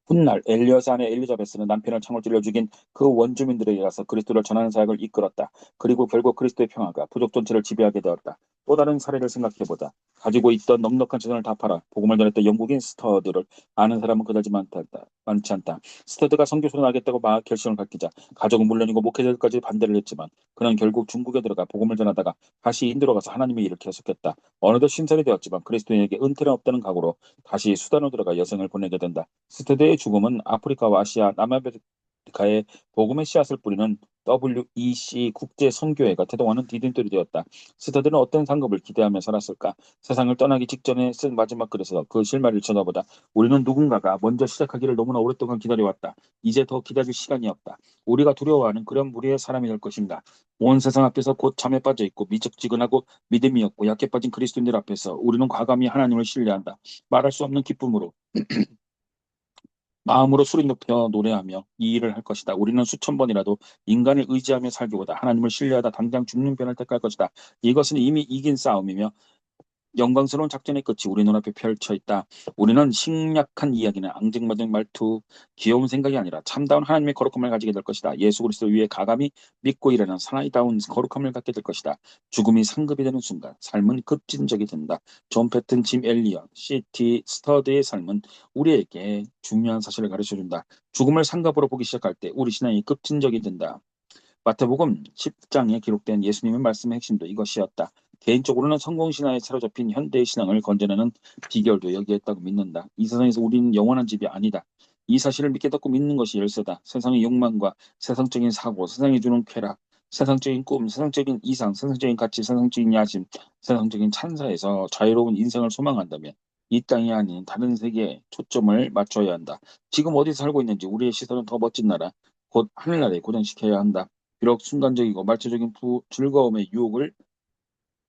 [SPEAKER 1] 훗날 엘리엇의 아내 엘리자베스는 남편을 창으로 찔러 죽인 그 원주민들에게 가서 그리스도를 전하는 사역을 이끌었다. 그리고 결국 그리스도의 평화가 부족 전체를 지배하게 되었다. 또 다른 사례를 생각해보자. 가지고 있던 넉넉한 재산을 다 팔아 복음을 전했던 영국인 스터드를 아는 사람은 그다지 많지 않다. 스터드가 선교소로 나겠다고 막 결심을 밝히자 가족은 물론이고 목회자들까지 반대를 했지만 그는 결국 중국에 들어가 복음을 전하다가 다시 인도로 가서 하나님의 일을 계속했다. 어느덧 신선이 되었지만 그리스도인에게 은퇴는 없다는 각오로 다시 수단으로 들어가 여생을 보내게 된다. 스테드의 죽음은 아프리카와 아시아, 남아메리카에 복음의 씨앗을 뿌리는 WEC 국제 선교회가 태동하는 디딤돌이 되었다. 스테드는 어떤 상급을 기대하며 살았을까? 세상을 떠나기 직전에 쓴 마지막 글에서 그 실마리를 쳐다보다 우리는 누군가가 먼저 시작하기를 너무나 오랫동안 기다려왔다. 이제 더 기다릴 시간이 없다. 우리가 두려워하는 그런 무리의 사람이 될 것입니다. 온 세상 앞에서 곧 잠에 빠져 있고 미적지근하고 믿음이 없고 약해 빠진 그리스도인들 앞에서 우리는 과감히 하나님을 신뢰한다. 말할 수 없는 기쁨으로 마음으로 소리 높여 노래하며 이 일을 할 것이다. 우리는 수천 번이라도 인간을 의지하며 살기보다 하나님을 신뢰하다 당장 죽는 편을 택할 것이다. 이것은 이미 이긴 싸움이며 영광스러운 작전의 끝이 우리 눈앞에 펼쳐 있다. 우리는 식약한 이야기는 앙증맞은 말투, 귀여운 생각이 아니라 참다운 하나님의 거룩함을 가지게 될 것이다. 예수 그리스도 위에 가감히 믿고 일하는 사나이다운 거룩함을 갖게 될 것이다. 죽음이 상급이 되는 순간 삶은 급진적이 된다. 존 패튼, 짐 엘리엇, C.T. 스터드의 삶은 우리에게 중요한 사실을 가르쳐준다. 죽음을 상급으로 보기 시작할 때 우리 신앙이 급진적이 된다. 마태복음 10장에 기록된 예수님의 말씀의 핵심도 이것이었다. 개인적으로는 성공신화에 사로잡힌 현대의 신앙을 건져내는 비결도 여기에 있다고 믿는다. 이 세상에서 우리는 영원한 집이 아니다. 이 사실을 믿게 닫고 믿는 것이 열쇠다. 세상의 욕망과 세상적인 사고, 세상이 주는 쾌락, 세상적인 꿈, 세상적인 이상, 세상적인 가치, 세상적인 야심, 세상적인 찬사에서 자유로운 인생을 소망한다면 이 땅이 아닌 다른 세계에 초점을 맞춰야 한다. 지금 어디 살고 있는지 우리의 시선은 더 멋진 나라, 곧 하늘나라에 고정시켜야 한다. 비록 순간적이고 말초적인 즐거움의 유혹을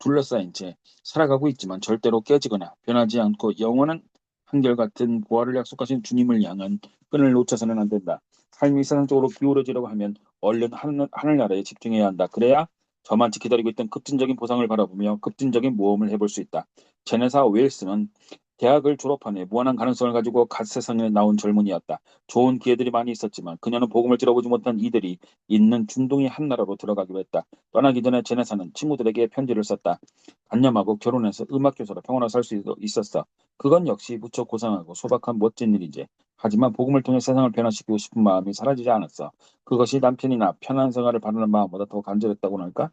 [SPEAKER 1] 둘러싸인 채 살아가고 있지만 절대로 깨지거나 변하지 않고 영원한 한결같은 부활을 약속하신 주님을 향한 끈을 놓쳐서는 안 된다. 삶이 세상적으로 기울어지려고 하면 얼른 하늘나라에 집중해야 한다. 그래야 저만치 기다리고 있던 급진적인 보상을 바라보며 급진적인 모험을 해볼 수 있다. 제네사 웨일스는 대학을 졸업한 후에 무한한 가능성을 가지고 갓 세상에 나온 젊은이였다. 좋은 기회들이 많이 있었지만 그녀는 복음을 들어보지 못한 이들이 있는 중동의 한 나라로 들어가기로 했다. 떠나기 전에 제네사는 친구들에게 편지를 썼다. 단념하고 결혼해서 음악 교사로 평온하게 살 수 있었어. 그건 역시 무척 고상하고 소박한 멋진 일이지. 하지만 복음을 통해 세상을 변화시키고 싶은 마음이 사라지지 않았어. 그것이 남편이나 편한 생활을 바라는 마음보다 더 간절했다고나 할까?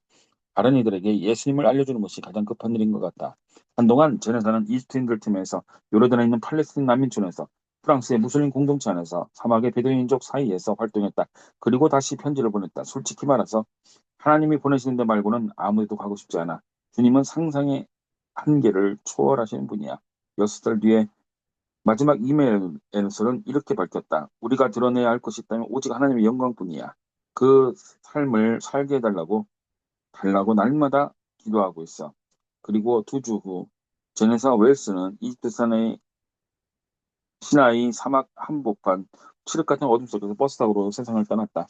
[SPEAKER 1] 다른 이들에게 예수님을 알려주는 것이 가장 급한 일인 것 같다. 한동안 제네사는 이스트인글 팀에서 요르단에 있는 팔레스틴 난민촌에서 프랑스의 무슬림 공동체 안에서 사막의 베두인족 사이에서 활동했다. 그리고 다시 편지를 보냈다. 솔직히 말해서 하나님이 보내시는 데 말고는 아무데도 가고 싶지 않아. 주님은 상상의 한계를 초월하시는 분이야. 6달 뒤에 마지막 이메일에서는 이렇게 밝혔다. 우리가 드러내야 할 것이 있다면 오직 하나님의 영광뿐이야. 그 삶을 살게 달라고 날마다 기도하고 있어. 그리고 2주 후 제네사 웰스는 이집트산의 시나이 사막 한복판 칠흑 같은 어둠 속에서 버스 타고 세상을 떠났다.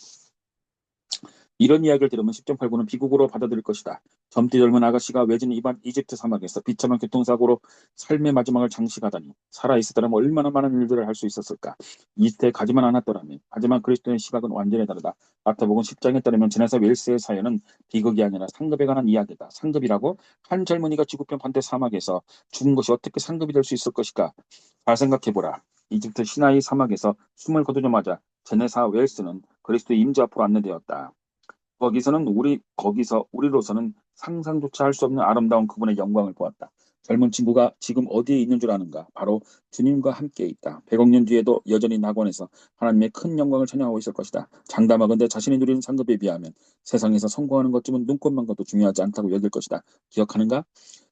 [SPEAKER 1] 이런 이야기를 들으면 10.89는 비극으로 받아들일 것이다. 젊디 젊은 아가씨가 외진 이집트 사막에서 비참한 교통사고로 삶의 마지막을 장식하다니 살아있었다면 얼마나 많은 일들을 할 수 있었을까. 이집트에 가지만 않았더라면. 하지만 그리스도의 시각은 완전히 다르다. 마태복음 10장에 따르면 제네사 웰스의 사연은 비극이 아니라 상급에 관한 이야기다. 상급이라고? 한 젊은이가 지구편 반대 사막에서 죽은 것이 어떻게 상급이 될 수 있을 것일까? 잘 생각해보라. 이집트 시나이 사막에서 숨을 거두자마자 제네사 웰스는 그리스도의 임재 앞으로 안내되었다. 거기서 우리로서는 상상조차 할 수 없는 아름다운 그분의 영광을 보았다. 젊은 친구가 지금 어디에 있는 줄 아는가? 바로 주님과 함께 있다. 100억 년 뒤에도 여전히 낙원에서 하나님의 큰 영광을 찬양하고 있을 것이다. 장담하건대 자신이 누리는 상급에 비하면 세상에서 성공하는 것쯤은 눈꽃만 것도 중요하지 않다고 여길 것이다. 기억하는가?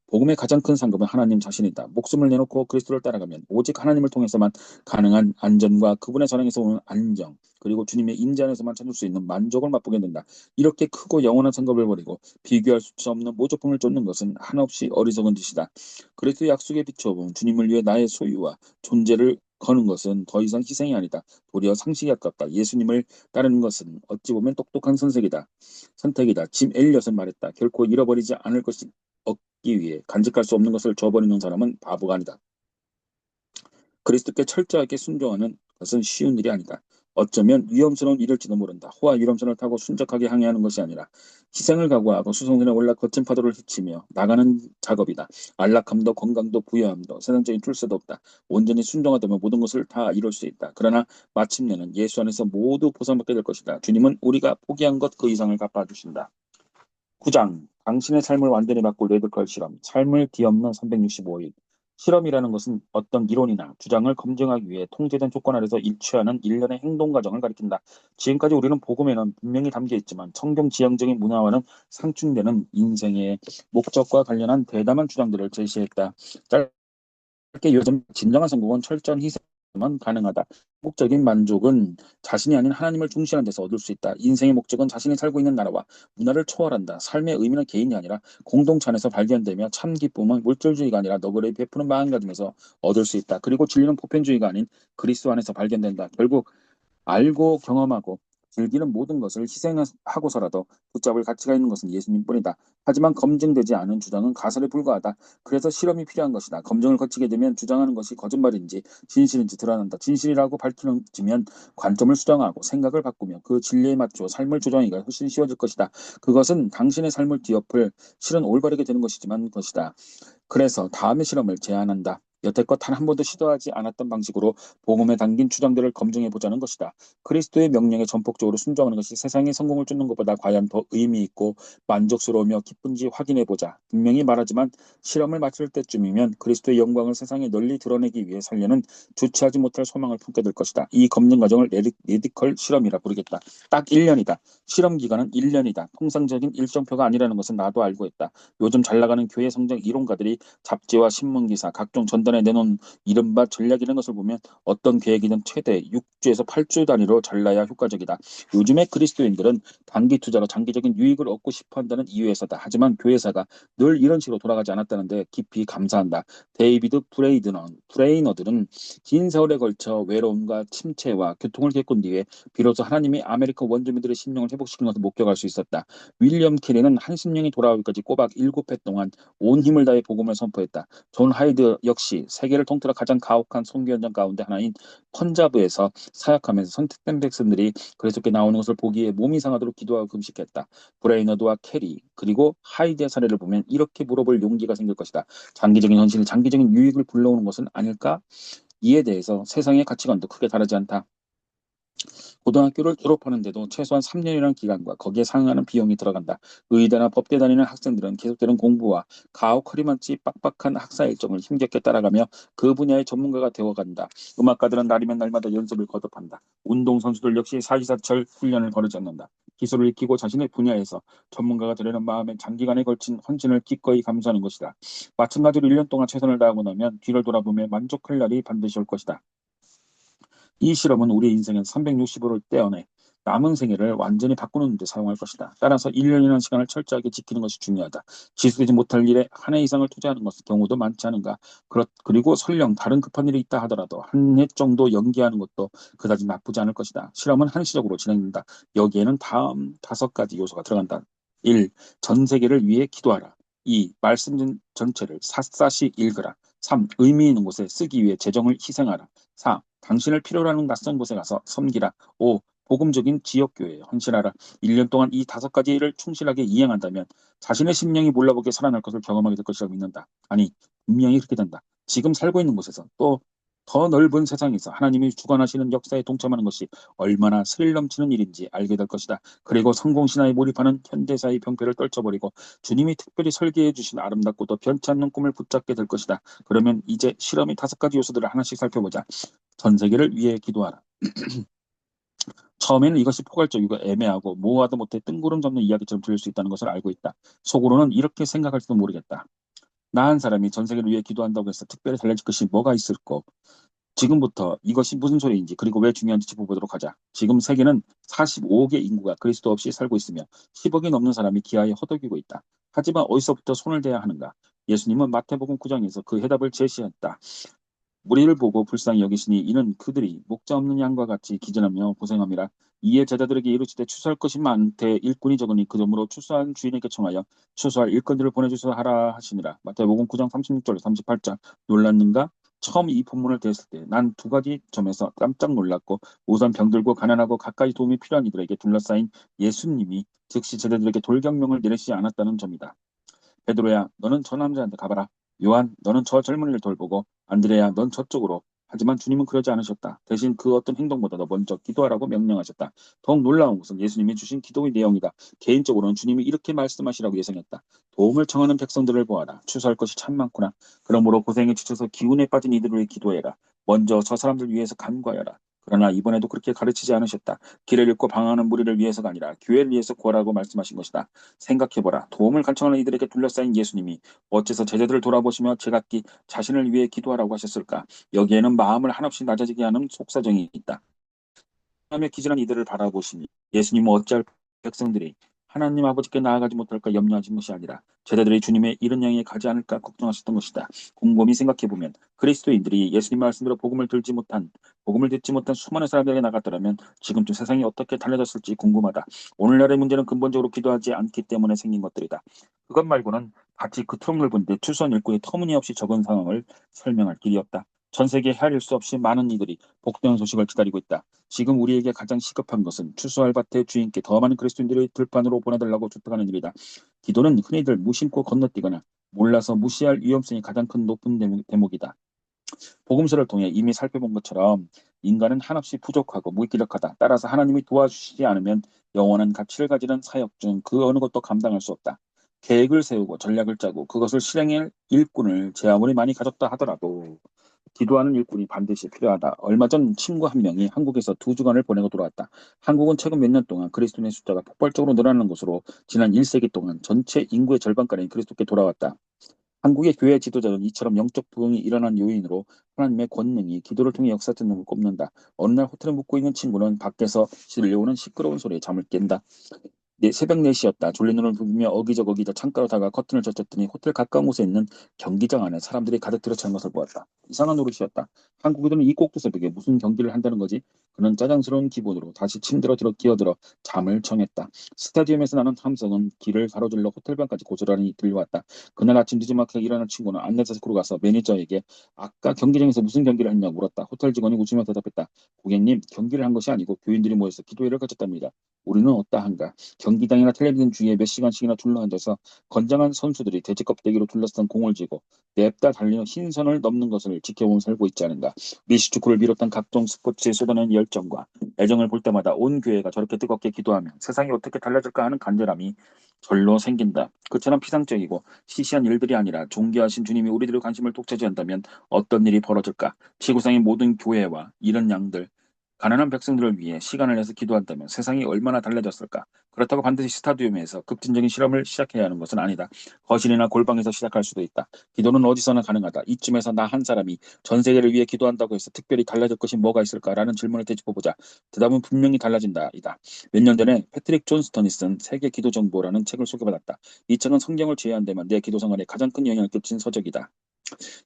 [SPEAKER 1] 복음의 가장 큰 상급은 하나님 자신이다. 목숨을 내놓고 그리스도를 따라가면 오직 하나님을 통해서만 가능한 안전과 그분의 사랑에서 오는 안정, 그리고 주님의 임재 안에서만 찾을 수 있는 만족을 맛보게 된다. 이렇게 크고 영원한 상급을 버리고 비교할 수 없는 모조품을 쫓는 것은 한없이 어리석은 짓이다. 그리스도의 약속에 비춰보면 주님을 위해 나의 소유와 존재를 거는 것은 더 이상 희생이 아니다. 도리어 상식에 가깝다. 예수님을 따르는 것은 어찌 보면 똑똑한 선택이다. 짐 엘리엇은 말했다. 결코 잃어버리지 않을 것이 얻기 위해 간직할 수 없는 것을 저버리는 사람은 바보가 아니다. 그리스도께 철저하게 순종하는 것은 쉬운 일이 아니다. 어쩌면 위험스러운 일일지도 모른다. 호화 유람선을 타고 순적하게 항해하는 것이 아니라 희생을 각오하고 수송선에 올라 거친 파도를 헤치며 나가는 작업이다. 안락함도 건강도 부유함도 세상적인 출세도 없다. 온전히 순종하다면 모든 것을 다 이룰 수 있다. 그러나 마침내는 예수 안에서 모두 보상받게 될 것이다. 주님은 우리가 포기한 것 그 이상을 갚아주신다. 9장 당신의 삶을 완전히 바꿀 레드컬 실험. 삶을 뒤엎는 365일. 실험이라는 것은 어떤 이론이나 주장을 검증하기 위해 통제된 조건 아래서 일취하는 일련의 행동 과정을 가리킨다. 지금까지 우리는 복음에는 분명히 담겨 있지만 성경 지향적인 문화와는 상충되는 인생의 목적과 관련한 대담한 주장들을 제시했다. 짧게 요즘 진정한 성공은 철저한 희생만 가능하다. 궁극적인 만족은 자신이 아닌 하나님을 중시하는 데서 얻을 수 있다. 인생의 목적은 자신이 살고 있는 나라와 문화를 초월한다. 삶의 의미는 개인이 아니라 공동체 안에서 발견되며 참 기쁨은 물질주의가 아니라 너그레 베푸는 마음가짐에서 얻을 수 있다. 그리고 진리는 보편주의가 아닌 그리스도 안에서 발견된다. 결국 알고 경험하고 즐기는 모든 것을 희생하고서라도 붙잡을 가치가 있는 것은 예수님뿐이다. 하지만 검증되지 않은 주장은 가설에 불과하다. 그래서 실험이 필요한 것이다. 검증을 거치게 되면 주장하는 것이 거짓말인지 진실인지 드러난다. 진실이라고 밝혀지면 관점을 수정하고 생각을 바꾸며 그 진리에 맞춰 삶을 조정하기가 훨씬 쉬워질 것이다. 그것은 당신의 삶을 뒤엎을 실은 올바르게 되는 것이지만 것이다. 그래서 다음의 실험을 제안한다. 여태껏 단 한 번도 시도하지 않았던 방식으로 복음에 담긴 주장들을 검증해 보자는 것이다. 그리스도의 명령에 전폭적으로 순종하는 것이 세상의 성공을 쫓는 것보다 과연 더 의미 있고 만족스러우며 기쁜지 확인해 보자. 분명히 말하지만 실험을 마칠 때쯤이면 그리스도의 영광을 세상에 널리 드러내기 위해 살려는 주체하지 못할 소망을 품게 될 것이다. 이 검증 과정을 레디컬 실험이라 부르겠다. 딱 1년이다. 실험 기간은 1년이다. 통상적인 일정표가 아니라는 것은 나도 알고 있다. 요즘 잘 나가는 교회 성장 이론가들이 잡지와 신문기사, 각종 전단에 내놓은 이른바 전략이라는 것을 보면 어떤 계획이든 최대 6주에서 8주 단위로 잘라야 효과적이다. 요즘의 그리스도인들은 단기 투자로 장기적인 유익을 얻고 싶어 한다는 이유에서다. 하지만 교회사가 늘 이런 식으로 돌아가지 않았다는데 깊이 감사한다. 데이비드 브레이너들은 긴 세월에 걸쳐 외로움과 침체와 교통을 겪은 뒤에 비로소 하나님이 아메리카 원주민들의 심령을 회복시키는 것을 목격할 수 있었다. 윌리엄 캐리는 한 심령이 돌아오기까지 꼬박 7회 동안 온 힘을 다해 복음을 선포했다. 존 하이드 역시 세계를 통틀어 가장 가혹한 선교 현장 가운데 하나인 펀자브에서 사역하면서 선택된 백성들이 그리스도께 나오는 것을 보기에 몸이 상하도록 기도하고 금식했다. 브레이너드와 캐리 그리고 하이드의 사례를 보면 이렇게 물어볼 용기가 생길 것이다. 장기적인 현실이 장기적인 유익을 불러오는 것은 아닐까? 이에 대해서 세상의 가치관도 크게 다르지 않다. 고등학교를 졸업하는데도 최소한 3년이라는 기간과 거기에 상응하는 비용이 들어간다. 의대나 법대 다니는 학생들은 계속되는 공부와 가혹하리만치 빡빡한 학사 일정을 힘겹게 따라가며 그 분야의 전문가가 되어간다. 음악가들은 날이면 날마다 연습을 거듭한다. 운동선수들 역시 사시사철 훈련을 거르지 않는다. 기술을 익히고 자신의 분야에서 전문가가 되려는 마음에 장기간에 걸친 헌신을 기꺼이 감수하는 것이다. 마찬가지로 1년 동안 최선을 다하고 나면 뒤를 돌아보며 만족할 날이 반드시 올 것이다. 이 실험은 우리의 인생엔 365를 떼어내 남은 생애를 완전히 바꾸는 데 사용할 것이다. 따라서 1년이라는 시간을 철저하게 지키는 것이 중요하다. 지속되지 못할 일에 한 해 이상을 투자하는 것은 경우도 많지 않은가. 그리고 설령 다른 급한 일이 있다 하더라도 한 해 정도 연기하는 것도 그다지 나쁘지 않을 것이다. 실험은 한시적으로 진행된다. 여기에는 다음 5가지 요소가 들어간다. 1. 전 세계를 위해 기도하라. 2. 말씀 전체를 샅샅이 읽으라. 3. 의미 있는 곳에 쓰기 위해 재정을 희생하라. 4. 당신을 필요로 하는 낯선 곳에 가서 섬기라. 5. 복음적인 지역교회에 헌신하라. 1년 동안 이 5가지를 충실하게 이행한다면 자신의 심령이 몰라보게 살아날 것을 경험하게 될 것이라고 믿는다. 아니, 분명히 그렇게 된다. 지금 살고 있는 곳에서 또 더 넓은 세상에서 하나님이 주관하시는 역사에 동참하는 것이 얼마나 스릴 넘치는 일인지 알게 될 것이다. 그리고 성공신화에 몰입하는 현대사의 병폐를 떨쳐버리고 주님이 특별히 설계해 주신 아름답고도 변치 않는 꿈을 붙잡게 될 것이다. 그러면 이제 실험의 5가지 요소들을 하나씩 살펴보자. 전 세계를 위해 기도하라. 처음에는 이것이 포괄적이고 애매하고 모호하다 못해 뜬구름 잡는 이야기처럼 들릴 수 있다는 것을 알고 있다. 속으로는 이렇게 생각할지도 모르겠다. 나 한 사람이 전 세계를 위해 기도한다고 해서 특별히 달라질 것이 뭐가 있을까? 지금부터 이것이 무슨 소리인지 그리고 왜 중요한지 짚어보도록 하자. 지금 세계는 45억의 인구가 그리스도 없이 살고 있으며 10억이 넘는 사람이 기아에 허덕이고 있다. 하지만 어디서부터 손을 대야 하는가? 예수님은 마태복음 9장에서 그 해답을 제시했다. 무리를 보고 불쌍히 여기시니 이는 그들이 목자 없는 양과 같이 기전하며 고생함이라. 이에 제자들에게 이르시되 추수할 것이 많되 일꾼이 적으니 그러므로 추수한 주인에게 청하여 추수할 일꾼들을 보내주소 하라 하시니라. 마태복음 9장 36절 38절. 놀랐는가? 처음 이 본문을 들었을 때 난 2가지 점에서 깜짝 놀랐고, 우선 병들고 가난하고 가까이 도움이 필요한 이들에게 둘러싸인 예수님이 즉시 제자들에게 돌격명을 내리시지 않았다는 점이다. 베드로야, 너는 저 남자한테 가봐라. 요한, 너는 저 젊은이를 돌보고. 안드레야, 넌 저쪽으로. 하지만 주님은 그러지 않으셨다. 대신 그 어떤 행동보다도 먼저 기도하라고 명령하셨다. 더욱 놀라운 것은 예수님이 주신 기도의 내용이다. 개인적으로는 주님이 이렇게 말씀하시라고 예상했다. 도움을 청하는 백성들을 보아라. 추수할 것이 참 많구나. 그러므로 고생에 지쳐서 기운에 빠진 이들을 위해 기도해라. 먼저 저 사람들 위해서 간구하여라. 그러나 이번에도 그렇게 가르치지 않으셨다. 길을 잃고 방황하는 무리를 위해서가 아니라 교회를 위해서 구하라고 말씀하신 것이다. 생각해보라. 도움을 간청하는 이들에게 둘러싸인 예수님이 어째서 제자들을 돌아보시며 제각기 자신을 위해 기도하라고 하셨을까? 여기에는 마음을 한없이 낮아지게 하는 속사정이 있다. 하나님의 기질한 이들을 바라보시니 예수님은 어찌할 백성들이 하나님 아버지께 나아가지 못할까 염려하신 것이 아니라 제자들이 주님의 이른 양에 가지 않을까 걱정하셨던 것이다. 곰곰이 생각해보면 그리스도인들이 예수님 말씀대로 복음을 듣지 못한 수많은 사람들에게 나갔더라면 지금쯤 세상이 어떻게 달라졌을지 궁금하다. 오늘날의 문제는 근본적으로 기도하지 않기 때문에 생긴 것들이다. 그것 말고는 같이 그토록 넓은데 추수한 일꾼이 터무니없이 적은 상황을 설명할 길이 없다. 전 세계 헤아릴 수 없이 많은 이들이 복되는 소식을 기다리고 있다. 지금 우리에게 가장 시급한 것은 추수할 밭의 주인께 더 많은 그리스도인들을 들판으로 보내달라고 부탁하는 일이다. 기도는 흔히들 무심코 건너뛰거나 몰라서 무시할 위험성이 가장 큰 높은 대목이다. 복음서를 통해 이미 살펴본 것처럼 인간은 한없이 부족하고 무기력하다. 따라서 하나님이 도와주시지 않으면 영원한 가치를 가지는 사역 중 그 어느 것도 감당할 수 없다. 계획을 세우고 전략을 짜고 그것을 실행할 일꾼을 제 아무리 많이 가졌다 하더라도 기도하는 일꾼이 반드시 필요하다. 얼마 전 친구 한 명이 한국에서 2주간을 보내고 돌아왔다. 한국은 최근 몇 년 동안 그리스도인의 숫자가 폭발적으로 늘어나는 것으로 지난 1세기 동안 전체 인구의 절반가량이 그리스도께 돌아왔다. 한국의 교회 지도자는 이처럼 영적 부흥이 일어난 요인으로 하나님의 권능이 기도를 통해 역사했다는 걸 꼽는다. 어느 날 호텔에 묵고 있는 친구는 밖에서 들려오는 시끄러운 소리에 잠을 깬다. 새벽 4시였다. 졸린 눈을 부비며 어기저기 창가로 다가 커튼을 젖혔더니 호텔 가까운 곳에 있는 경기장 안에 사람들이 가득 들어차는 것을 보았다. 이상한 노릇이었다. 한국인들은 이 꼭두 새벽에 무슨 경기를 한다는 거지? 그는 짜장스러운 기분으로 다시 침대로 기어들어 잠을 청했다. 스타디움에서 나는 함성은 길을 가로질러 호텔방까지 고스란히 들려왔다. 그날 아침 늦지막하게 일어난 친구는 안내사직으로 가서 매니저에게 아까 경기장에서 무슨 경기를 했냐고 물었다. 호텔 직원이 웃으며 대답했다. 고객님, 경기를 한 것이 아니고 교인들이 모여서 기도회를 가졌답니다. 우리는 어떠한가? 경기장이나 텔레비전 주위에 몇 시간씩이나 둘러앉아서 건장한 선수들이 돼지 껍데기로 둘러싼 공을 쥐고 냅다 달리는 흰선을 넘는 것을 지켜보며 살고 있지 않은가. 미식축구를 비롯한 각종 스포츠에 쏟아낸 열정과 애정을 볼 때마다 온 교회가 저렇게 뜨겁게 기도하면 세상이 어떻게 달라질까 하는 간절함이 절로 생긴다. 그처럼 피상적이고 시시한 일들이 아니라 존귀하신 주님이 우리들의 관심을 독차지한다면 어떤 일이 벌어질까? 지구상의 모든 교회와 이런 양들, 가난한 백성들을 위해 시간을 내서 기도한다면 세상이 얼마나 달라졌을까? 그렇다고 반드시 스타디움에서 급진적인 실험을 시작해야 하는 것은 아니다. 거실이나 골방에서 시작할 수도 있다. 기도는 어디서나 가능하다. 이쯤에서 나 한 사람이 전 세계를 위해 기도한다고 해서 특별히 달라질 것이 뭐가 있을까라는 질문을 되짚어보자. 대답은 분명히 달라진다. 이다. 몇 년 전에 패트릭 존스턴이 쓴 세계 기도 정보라는 책을 소개받았다. 이 책은 성경을 제외한데만 내 기도 생활에 가장 큰 영향을 끼친 서적이다.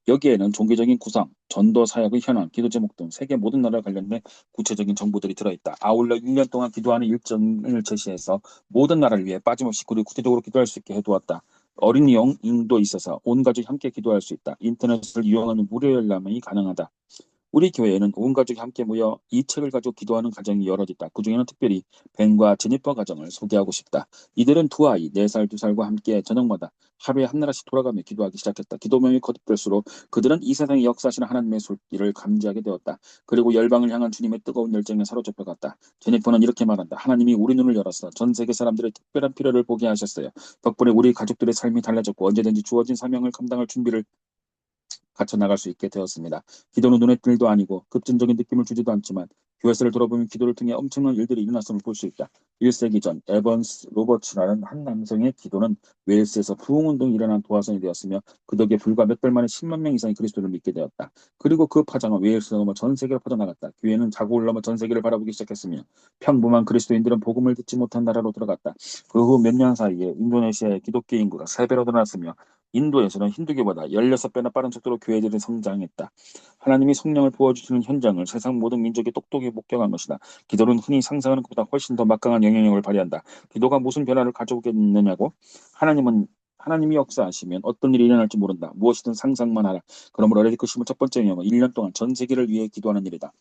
[SPEAKER 1] 여기에는 종교적인 구성, 전도 사역의 현황, 기도 제목 등 세계 모든 나라와 관련된 구체적인 정보들이 들어있다. 아울러 1년 동안 기도하는 일정을 제시해서 모든 나라를 위해 빠짐없이 구체적으로 기도할 수 있게 해두었다. 어린 영도 있어서 온 가족이 함께 기도할 수 있다. 인터넷을 이용하는 무료 열람이 가능하다. 우리 교회에는 온 가족이 함께 모여 이 책을 가지고 기도하는 가정이 여럿 있다. 그중에는 특별히 벤과 제니퍼 가정을 소개하고 싶다. 이들은 두 아이, 4살, 2살과 함께 저녁마다 하루에 한 나라씩 돌아가며 기도하기 시작했다. 기도명이 거듭될수록 그들은 이 세상에 역사하시는 하나님의 손길을 감지하게 되었다. 그리고 열방을 향한 주님의 뜨거운 열정에 사로잡혀갔다. 제니퍼는 이렇게 말한다. 하나님이 우리 눈을 열어서 전 세계 사람들의 특별한 필요를 보게 하셨어요. 덕분에 우리 가족들의 삶이 달라졌고 언제든지 주어진 사명을 감당할 준비를 갖춰 나갈 수 있게 되었습니다. 기도는 눈에 띌 일도 아니고 급진적인 느낌을 주지도 않지만 교회사를 돌아보면 기도를 통해 엄청난 일들이 일어났음을 볼 수 있다. 1세기 전 에번스 로버츠라는 한 남성의 기도는 웨일스에서 부흥운동이 일어난 도화선이 되었으며 그 덕에 불과 몇 달 만에 10만 명 이상이 그리스도를 믿게 되었다. 그리고 그 파장은 웨일스를 넘어 전 세계로 퍼져나갔다. 교회는 자국을 넘어 전 세계를 바라보기 시작했으며 평범한 그리스도인들은 복음을 듣지 못한 나라로 들어갔다. 그 후 몇 년 사이에 인도네시아의 기독교 인구가 3배로 늘어났으며 인도에서는 힌두교보다 16배나 빠른 속도로 교회들이 성장했다. 하나님이 성령을 부어주시는 현장을 세상 모든 민족이 똑똑히 목격한 것이다. 기도는 흔히 상상하는 것보다 훨씬 더 막강한 영향력을 발휘한다. 기도가 무슨 변화를 가져오겠느냐고? 하나님이 역사하시면 어떤 일이 일어날지 모른다. 무엇이든 상상만 하라. 그러므로 레디크 심은 첫 번째 명은 1년 동안 전 세계를 위해 기도하는 일이다.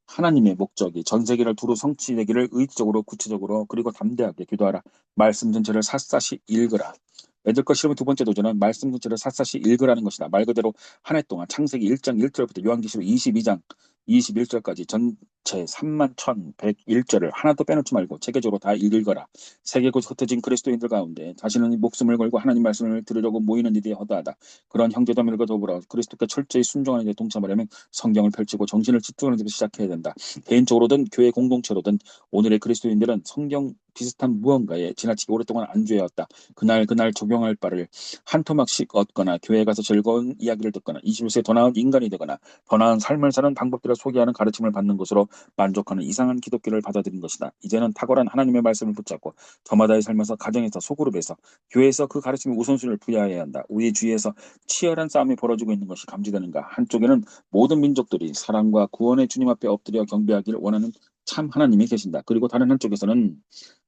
[SPEAKER 1] 하나님의 목적이 전 세계를 두루 성취되기를 의지적으로 구체적으로 그리고 담대하게 기도하라. 말씀 전체를 샅샅이 읽으라. 애들과 실험의 두 번째 도전은 말씀 전체를 샅샅이 읽으라는 것이다. 말 그대로 한 해 동안 창세기 1장 1절부터 요한계시록 22장 21절까지 전체 31,101절을 하나도 빼놓지 말고 체계적으로 다 읽어라. 세계 곳 흩어진 그리스도인들 가운데 자신의 목숨을 걸고 하나님 말씀을 들으려고 모이는 일이 허다하다. 그런 형제자매들과 더불어 그리스도께 철저히 순종하는 데 동참하려면 성경을 펼치고 정신을 집중하는 데서 시작해야 된다. 개인적으로든 교회 공동체로든 오늘의 그리스도인들은 성경 비슷한 무언가에 지나치게 오랫동안 안주해왔다. 그날 적용할 바를 한 토막씩 얻거나 교회 가서 즐거운 이야기를 듣거나 21세 더 나은 인간이 되거나 더 나은 삶을 사는 방법들을 소개하는 가르침을 받는 것으로 만족하는 이상한 기독교를 받아들인 것이다. 이제는 탁월한 하나님의 말씀을 붙잡고 저마다의 삶에서 가정에서 소그룹에서 교회에서 그 가르침에 우선순위를 부여해야 한다. 우리 주위에서 치열한 싸움이 벌어지고 있는 것이 감지되는가? 한쪽에는 모든 민족들이 사랑과 구원의 주님 앞에 엎드려 경배하기를 원하는 참 하나님이 계신다. 그리고 다른 한쪽에서는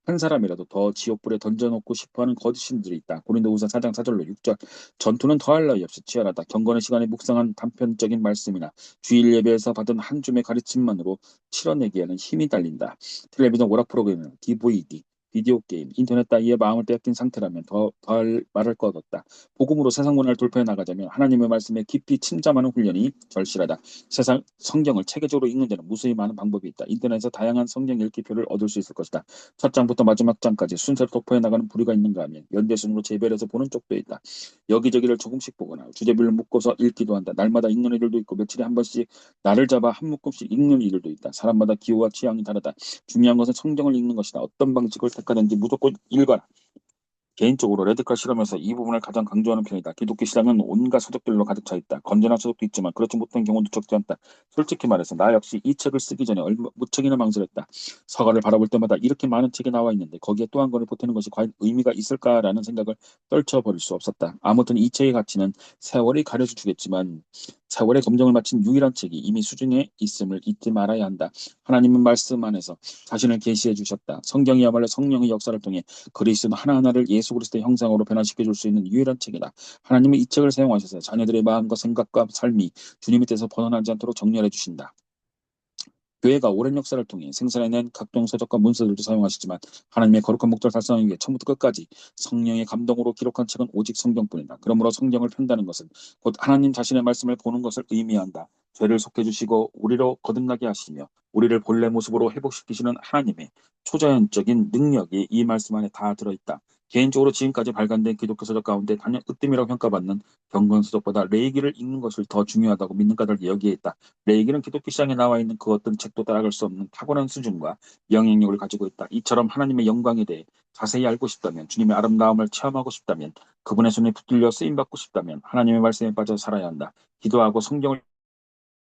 [SPEAKER 1] 한 사람이라도 더 지옥불에 던져놓고 싶어하는 거짓신들이 있다. 고린도후서 4장 4절로 6절. 전투는 더할 나위 없이 치열하다. 경건의 시간에 묵상한 단편적인 말씀이나 주일 예배에서 받은 한 줌의 가르침만으로 치러내기에는 힘이 딸린다. 텔레비전 오락 프로그램은 DVD, 비디오 게임, 인터넷 따위에 마음을 빼앗긴 상태라면 더할 말할 것 없다. 복음으로 세상 문화를 돌파해 나가자면 하나님의 말씀에 깊이 침잠하는 훈련이 절실하다. 세상 성경을 체계적으로 읽는 데는 무수히 많은 방법이 있다. 인터넷에서 다양한 성경 읽기표를 얻을 수 있을 것이다. 첫 장부터 마지막 장까지 순서로 독파해 나가는 부류가 있는가 하면 연대순으로 재별해서 보는 쪽도 있다. 여기저기를 조금씩 보거나 주제별로 묶어서 읽기도 한다. 날마다 읽는 이들도 있고 며칠에 한 번씩 날을 잡아 한 묶음씩 읽는 이들도 있다. 사람마다 기호와 취향이 다르다. 중요한 것은 성경을 읽는 것이다. 어떤 방식을 택하든지 무조건 읽어라. 개인적으로 레드칼 실험에서 이 부분을 가장 강조하는 편이다. 기독교 신앙은 온갖 서적들로 가득 차 있다. 건전한 서적도 있지만 그렇지 못한 경우도 적지 않다. 솔직히 말해서 나 역시 이 책을 쓰기 전에 무척이나 망설였다. 서가를 바라볼 때마다 이렇게 많은 책이 나와 있는데 거기에 또 한 권을 보태는 것이 과연 의미가 있을까라는 생각을 떨쳐버릴 수 없었다. 아무튼 이 책의 가치는 세월이 가려져 주겠지만 세월의 검증을 마친 유일한 책이 이미 수중에 있음을 잊지 말아야 한다. 하나님은 말씀 안에서 자신을 계시해 주셨다. 성경이야말로 성령의 역사를 통해 그리스도 하나하나를 예수 그리스도의 형상으로 변화시켜 줄 수 있는 유일한 책이다. 하나님은 이 책을 사용하셔서 자녀들의 마음과 생각과 삶이 주님의 뜻에서 벗어나지 않도록 정렬해 주신다. 교회가 오랜 역사를 통해 생산해낸 각종 서적과 문서들도 사용하시지만 하나님의 거룩한 목적을 달성하기 위해 처음부터 끝까지 성령의 감동으로 기록한 책은 오직 성경뿐이다. 그러므로 성경을 편다는 것은 곧 하나님 자신의 말씀을 보는 것을 의미한다. 죄를 속해 주시고 우리로 거듭나게 하시며 우리를 본래 모습으로 회복시키시는 하나님의 초자연적인 능력이 이 말씀 안에 다 들어있다. 개인적으로 지금까지 발간된 기독교 서적 가운데 단연 으뜸이라고 평가받는 경건 서적보다 레위기를 읽는 것을 더 중요하다고 믿는 까닭이 여기에 있다. 레위기는 기독교 시장에 나와 있는 그 어떤 책도 따라갈 수 없는 탁월한 수준과 영향력을 가지고 있다. 이처럼 하나님의 영광에 대해 자세히 알고 싶다면, 주님의 아름다움을 체험하고 싶다면, 그분의 손에 붙들려 쓰임받고 싶다면 하나님의 말씀에 빠져 살아야 한다. 기도하고 성경을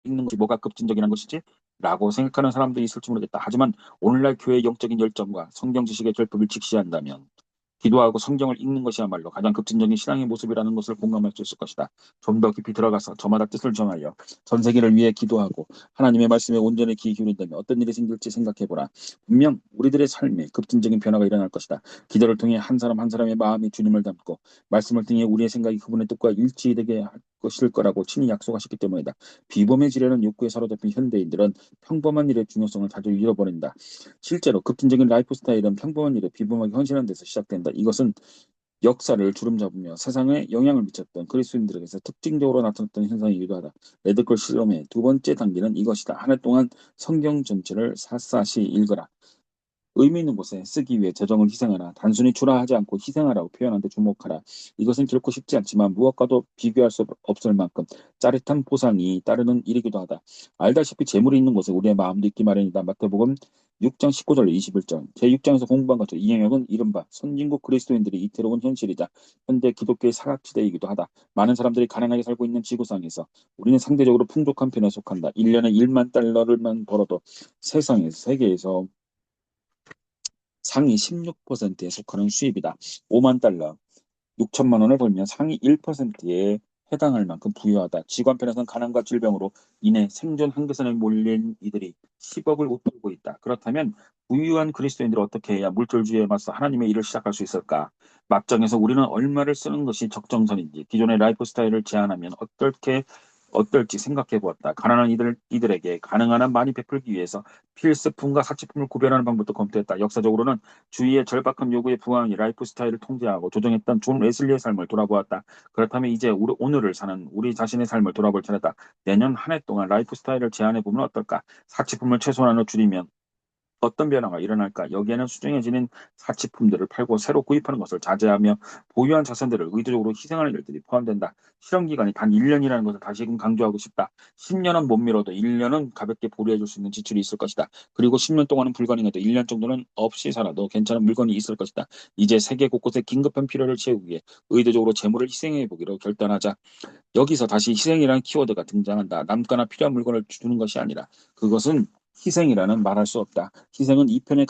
[SPEAKER 1] 읽는 것이 뭐가 급진적인 것이지? 라고 생각하는 사람도 있을지 모르겠다. 하지만 오늘날 교회의 영적인 열정과 성경 지식의 결핍을 직시한다면 기도하고 성경을 읽는 것이야말로 가장 급진적인 신앙의 모습이라는 것을 공감할 수 있을 것이다. 좀 더 깊이 들어가서 저마다 뜻을 정하여 전 세계를 위해 기도하고 하나님의 말씀에 온전히 귀 기울인다면 어떤 일이 생길지 생각해보라. 분명 우리들의 삶에 급진적인 변화가 일어날 것이다. 기도를 통해 한 사람 한 사람의 마음이 주님을 닮고 말씀을 통해 우리의 생각이 그분의 뜻과 일치되게 할 것일 거라고 친히 약속하셨기 때문이다. 비범해지려는 욕구에 사로잡힌 현대인들은 평범한 일의 중요성을 자주 잃어버린다. 실제로 급진적인 라이프 스타일은 평범한 일에 비범하게 헌신하는 데서 시작된다. 이것은 역사를 주름잡으며 세상에 영향을 미쳤던 그리스도인들에게서 특징적으로 나타났던 현상이기도 하다. 레드컬 실험의 두 번째 단계는 이것이다. 한 해 동안 성경 전체를 샅샅이 읽어라. 의미 있는 곳에 쓰기 위해 재정을 희생하라. 단순히 주라 하지 않고 희생하라고 표현한 데 주목하라. 이것은 결코 쉽지 않지만 무엇과도 비교할 수 없을 만큼 짜릿한 보상이 따르는 일이기도 하다. 알다시피 재물이 있는 곳에 우리의 마음도 있기 마련이다. 마태복음 6장 19절 21절 제6장에서 공부한 것처럼 이 영역은 이른바 선진국 그리스도인들이 이태로운 현실이자 현대 기독교의 사각지대이기도 하다. 많은 사람들이 가난하게 살고 있는 지구상에서 우리는 상대적으로 풍족한 편에 속한다. 1년에 1만 달러를만 벌어도 세계에서 상위 16%에 속하는 수입이다. 5만 달러, 6천만 원을 벌면 상위 1%에 해당할 만큼 부유하다. 지구 한편에서는 가난과 질병으로 인해 생존 한계선에 몰린 이들이 10억을 웃돌고 있다. 그렇다면 부유한 그리스도인들은 어떻게 해야 물질주의에 맞서 하나님의 일을 시작할 수 있을까? 막장에서 우리는 얼마를 쓰는 것이 적정선인지 기존의 라이프 스타일을 제한하면 어떨지 생각해 보았다. 가난한 이들에게 가능한 한 많이 베풀기 위해서 필수품과 사치품을 구별하는 방법도 검토했다. 역사적으로는 주위의 절박한 요구에 부응하니 라이프 스타일을 통제하고 조정했던 존 웨슬리의 삶을 돌아보았다. 그렇다면 이제 오늘을 사는 우리 자신의 삶을 돌아볼 차례다. 내년 한 해 동안 라이프 스타일을 제한해 보면 어떨까? 사치품을 최소한으로 줄이면 어떤 변화가 일어날까? 여기에는 수정해지는 사치품들을 팔고 새로 구입하는 것을 자제하며 보유한 자산들을 의도적으로 희생하는 일들이 포함된다. 실험 기간이 단 1년이라는 것을 다시금 강조하고 싶다. 10년은 못 미뤄도 1년은 가볍게 보류해 줄 수 있는 지출이 있을 것이다. 그리고 10년 동안은 불가능해도 1년 정도는 없이 살아도 괜찮은 물건이 있을 것이다. 이제 세계 곳곳의 긴급한 필요를 채우기 위해 의도적으로 재물을 희생해 보기로 결단하자. 여기서 다시 희생이라는 키워드가 등장한다. 남가나 필요한 물건을 주는 것이 아니라 그것은 희생이라는 말할 수 없다. 희생은 이편의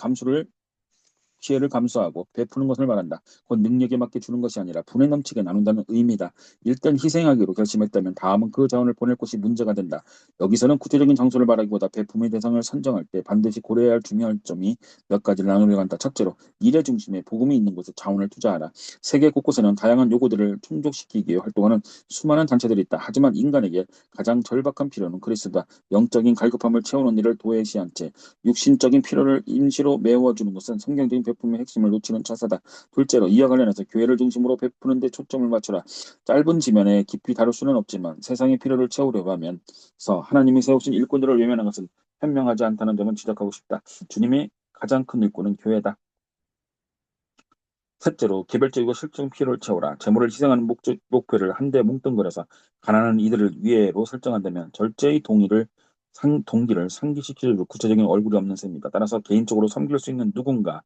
[SPEAKER 1] 피해를 감수하고 베푸는 것을 말한다. 곧 능력에 맞게 주는 것이 아니라 분에 넘치게 나눈다는 의미다. 일단 희생하기로 결심했다면 다음은 그 자원을 보낼 곳이 문제가 된다. 여기서는 구체적인 장소를 말하기보다 베품의 대상을 선정할 때 반드시 고려해야 할 중요한 점이 몇 가지를 나누려고 한다. 첫째로 일의 중심에 복음이 있는 곳에 자원을 투자하라. 세계 곳곳에는 다양한 요구들을 충족시키기 위해 활동하는 수많은 단체들이 있다. 하지만 인간에게 가장 절박한 필요는 그리스도다. 영적인 갈급함을 채우는 일을 도외시한 채 육신적인 필요를 임시로 메워주는 것은 성경적인 베품의 핵심을 놓치는 차사다. 둘째로, 이와 관련해서 교회를 중심으로 베푸는 데 초점을 맞춰라. 짧은 지면에 깊이 다룰 수는 없지만 세상의 필요를 채우려고 하면서 하나님이 세우신 일꾼들을 외면한 것은 현명하지 않다는 점은 지적하고 싶다. 주님의 가장 큰 일꾼은 교회다. 셋째로, 개별적이고 실증 필요를 채우라. 재물을 희생하는 목표를 한데 뭉뚱그려서 가난한 이들을 위해로 설정한다면 절제의 동기를 상기시킬 구체적인 얼굴이 없는 셈입니다. 따라서 개인적으로 섬길 수 있는 누군가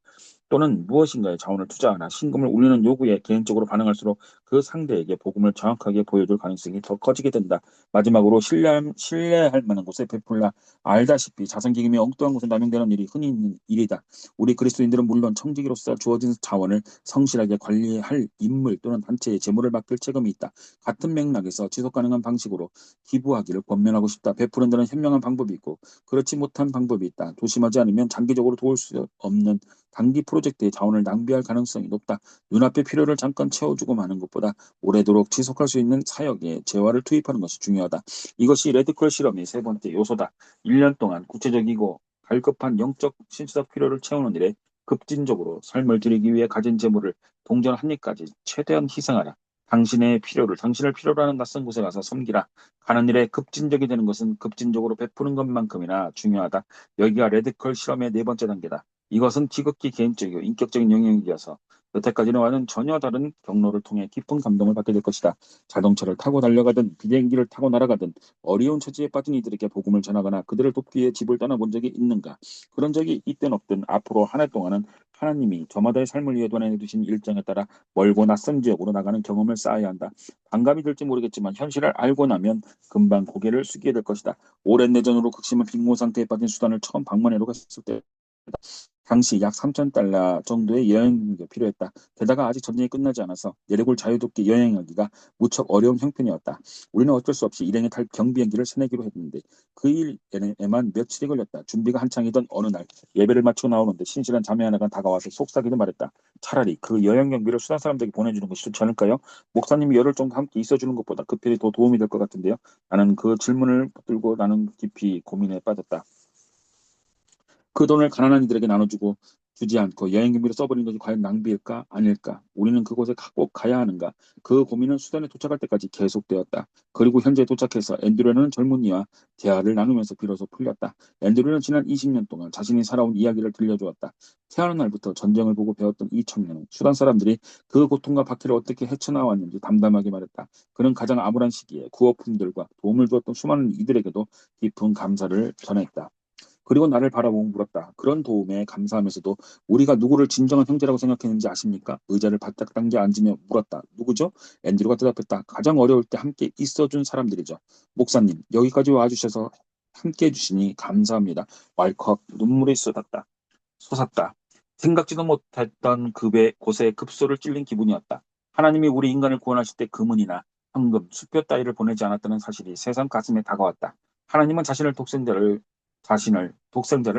[SPEAKER 1] 또는 무엇인가에 자원을 투자하나 신금을 울리는 요구에 개인적으로 반응할수록 그 상대에게 복음을 정확하게 보여줄 가능성이 더 커지게 된다. 마지막으로, 신뢰할 만한 곳에 베풀라. 알다시피 자선기금이 엉뚱한 곳에 남용되는 일이 흔히 있는 일이다. 우리 그리스도인들은 물론 청지기로서 주어진 자원을 성실하게 관리할 인물 또는 단체에 재물을 맡길 책임이 있다. 같은 맥락에서 지속 가능한 방식으로 기부하기를 권면하고 싶다. 베푸는 데는 현명한 방법이 있고 그렇지 못한 방법이 있다. 조심하지 않으면 장기적으로 도울 수 없는 단기 프로젝트의 자원을 낭비할 가능성이 높다. 눈앞의 필요를 잠깐 채워주고 마는 것보다 오래도록 지속할 수 있는 사역에 재화를 투입하는 것이 중요하다. 이것이 레드컬 실험의 세 번째 요소다. 1년 동안 구체적이고 갈급한 영적 신체적 필요를 채우는 일에 급진적으로 삶을 드리기 위해 가진 재물을 동전 한 입까지 최대한 희생하라. 당신을 필요로 하는 낯선 곳에 가서 섬기라. 가는 일에 급진적이 되는 것은 급진적으로 베푸는 것만큼이나 중요하다. 여기가 레드컬 실험의 네 번째 단계다. 이것은 지극히 개인적이고 인격적인 영역이어서 여태까지와는 전혀 다른 경로를 통해 깊은 감동을 받게 될 것이다. 자동차를 타고 달려가든 비행기를 타고 날아가든 어려운 처지에 빠진 이들에게 복음을 전하거나 그들을 돕기 위해 집을 떠나본 적이 있는가? 그런 적이 있든 없든 앞으로 한 해 동안은 하나님이 저마다의 삶을 위해 도안해 두신 일정에 따라 멀고 낯선 지역으로 나가는 경험을 쌓아야 한다. 반감이 들지 모르겠지만 현실을 알고 나면 금방 고개를 숙이게 될 것이다. 오랜 내전으로 극심한 빈곤 상태에 빠진 수단을 처음 방문해로 갔을 때 당시 약 3,000달러 정도의 여행비가 필요했다. 게다가 아직 전쟁이 끝나지 않아서 내륙을 자유롭게 여행하기가 무척 어려운 형편이었다. 우리는 어쩔 수 없이 일행에 탈 경비행기를 세내기로 했는데 그 일에만 며칠이 걸렸다. 준비가 한창이던 어느 날 예배를 마치고 나오는데 신실한 자매 하나가 다가와서 속삭이듯 말했다. 차라리 그 여행 경비를 수단 사람들에게 보내주는 것이 좋지 않을까요? 목사님이 열흘 정도 함께 있어주는 것보다 그 필이 더 도움이 될 것 같은데요. 나는 그 질문을 붙들고 나는 깊이 고민에 빠졌다. 그 돈을 가난한 이들에게 나눠주고 주지 않고 여행비로 써버린 것이 과연 낭비일까 아닐까? 우리는 그곳에 꼭 가야 하는가? 그 고민은 수단에 도착할 때까지 계속되었다. 그리고 현재 도착해서 앤드류는 젊은이와 대화를 나누면서 비로소 풀렸다. 앤드류는 지난 20년 동안 자신이 살아온 이야기를 들려주었다. 태어난 날부터 전쟁을 보고 배웠던 이 청년은 수단 사람들이 그 고통과 박해를 어떻게 헤쳐나왔는지 담담하게 말했다. 그는 가장 암울한 시기에 구호품들과 도움을 주었던 수많은 이들에게도 깊은 감사를 전했다. 그리고 나를 바라보고 물었다. 그런 도움에 감사하면서도 우리가 누구를 진정한 형제라고 생각했는지 아십니까? 의자를 바짝 당겨 앉으며 물었다. 누구죠? 앤드류가 대답했다. 가장 어려울 때 함께 있어준 사람들이죠. 목사님, 여기까지 와주셔서 함께 해주시니 감사합니다. 왈컥 눈물이 쏟았다. 생각지도 못했던 곳에 급소를 찔린 기분이었다. 하나님이 우리 인간을 구원하실 때 금은이나 황금, 수표 따위를 보내지 않았다는 사실이 새삼 가슴에 다가왔다. 하나님은 자신을 독생자를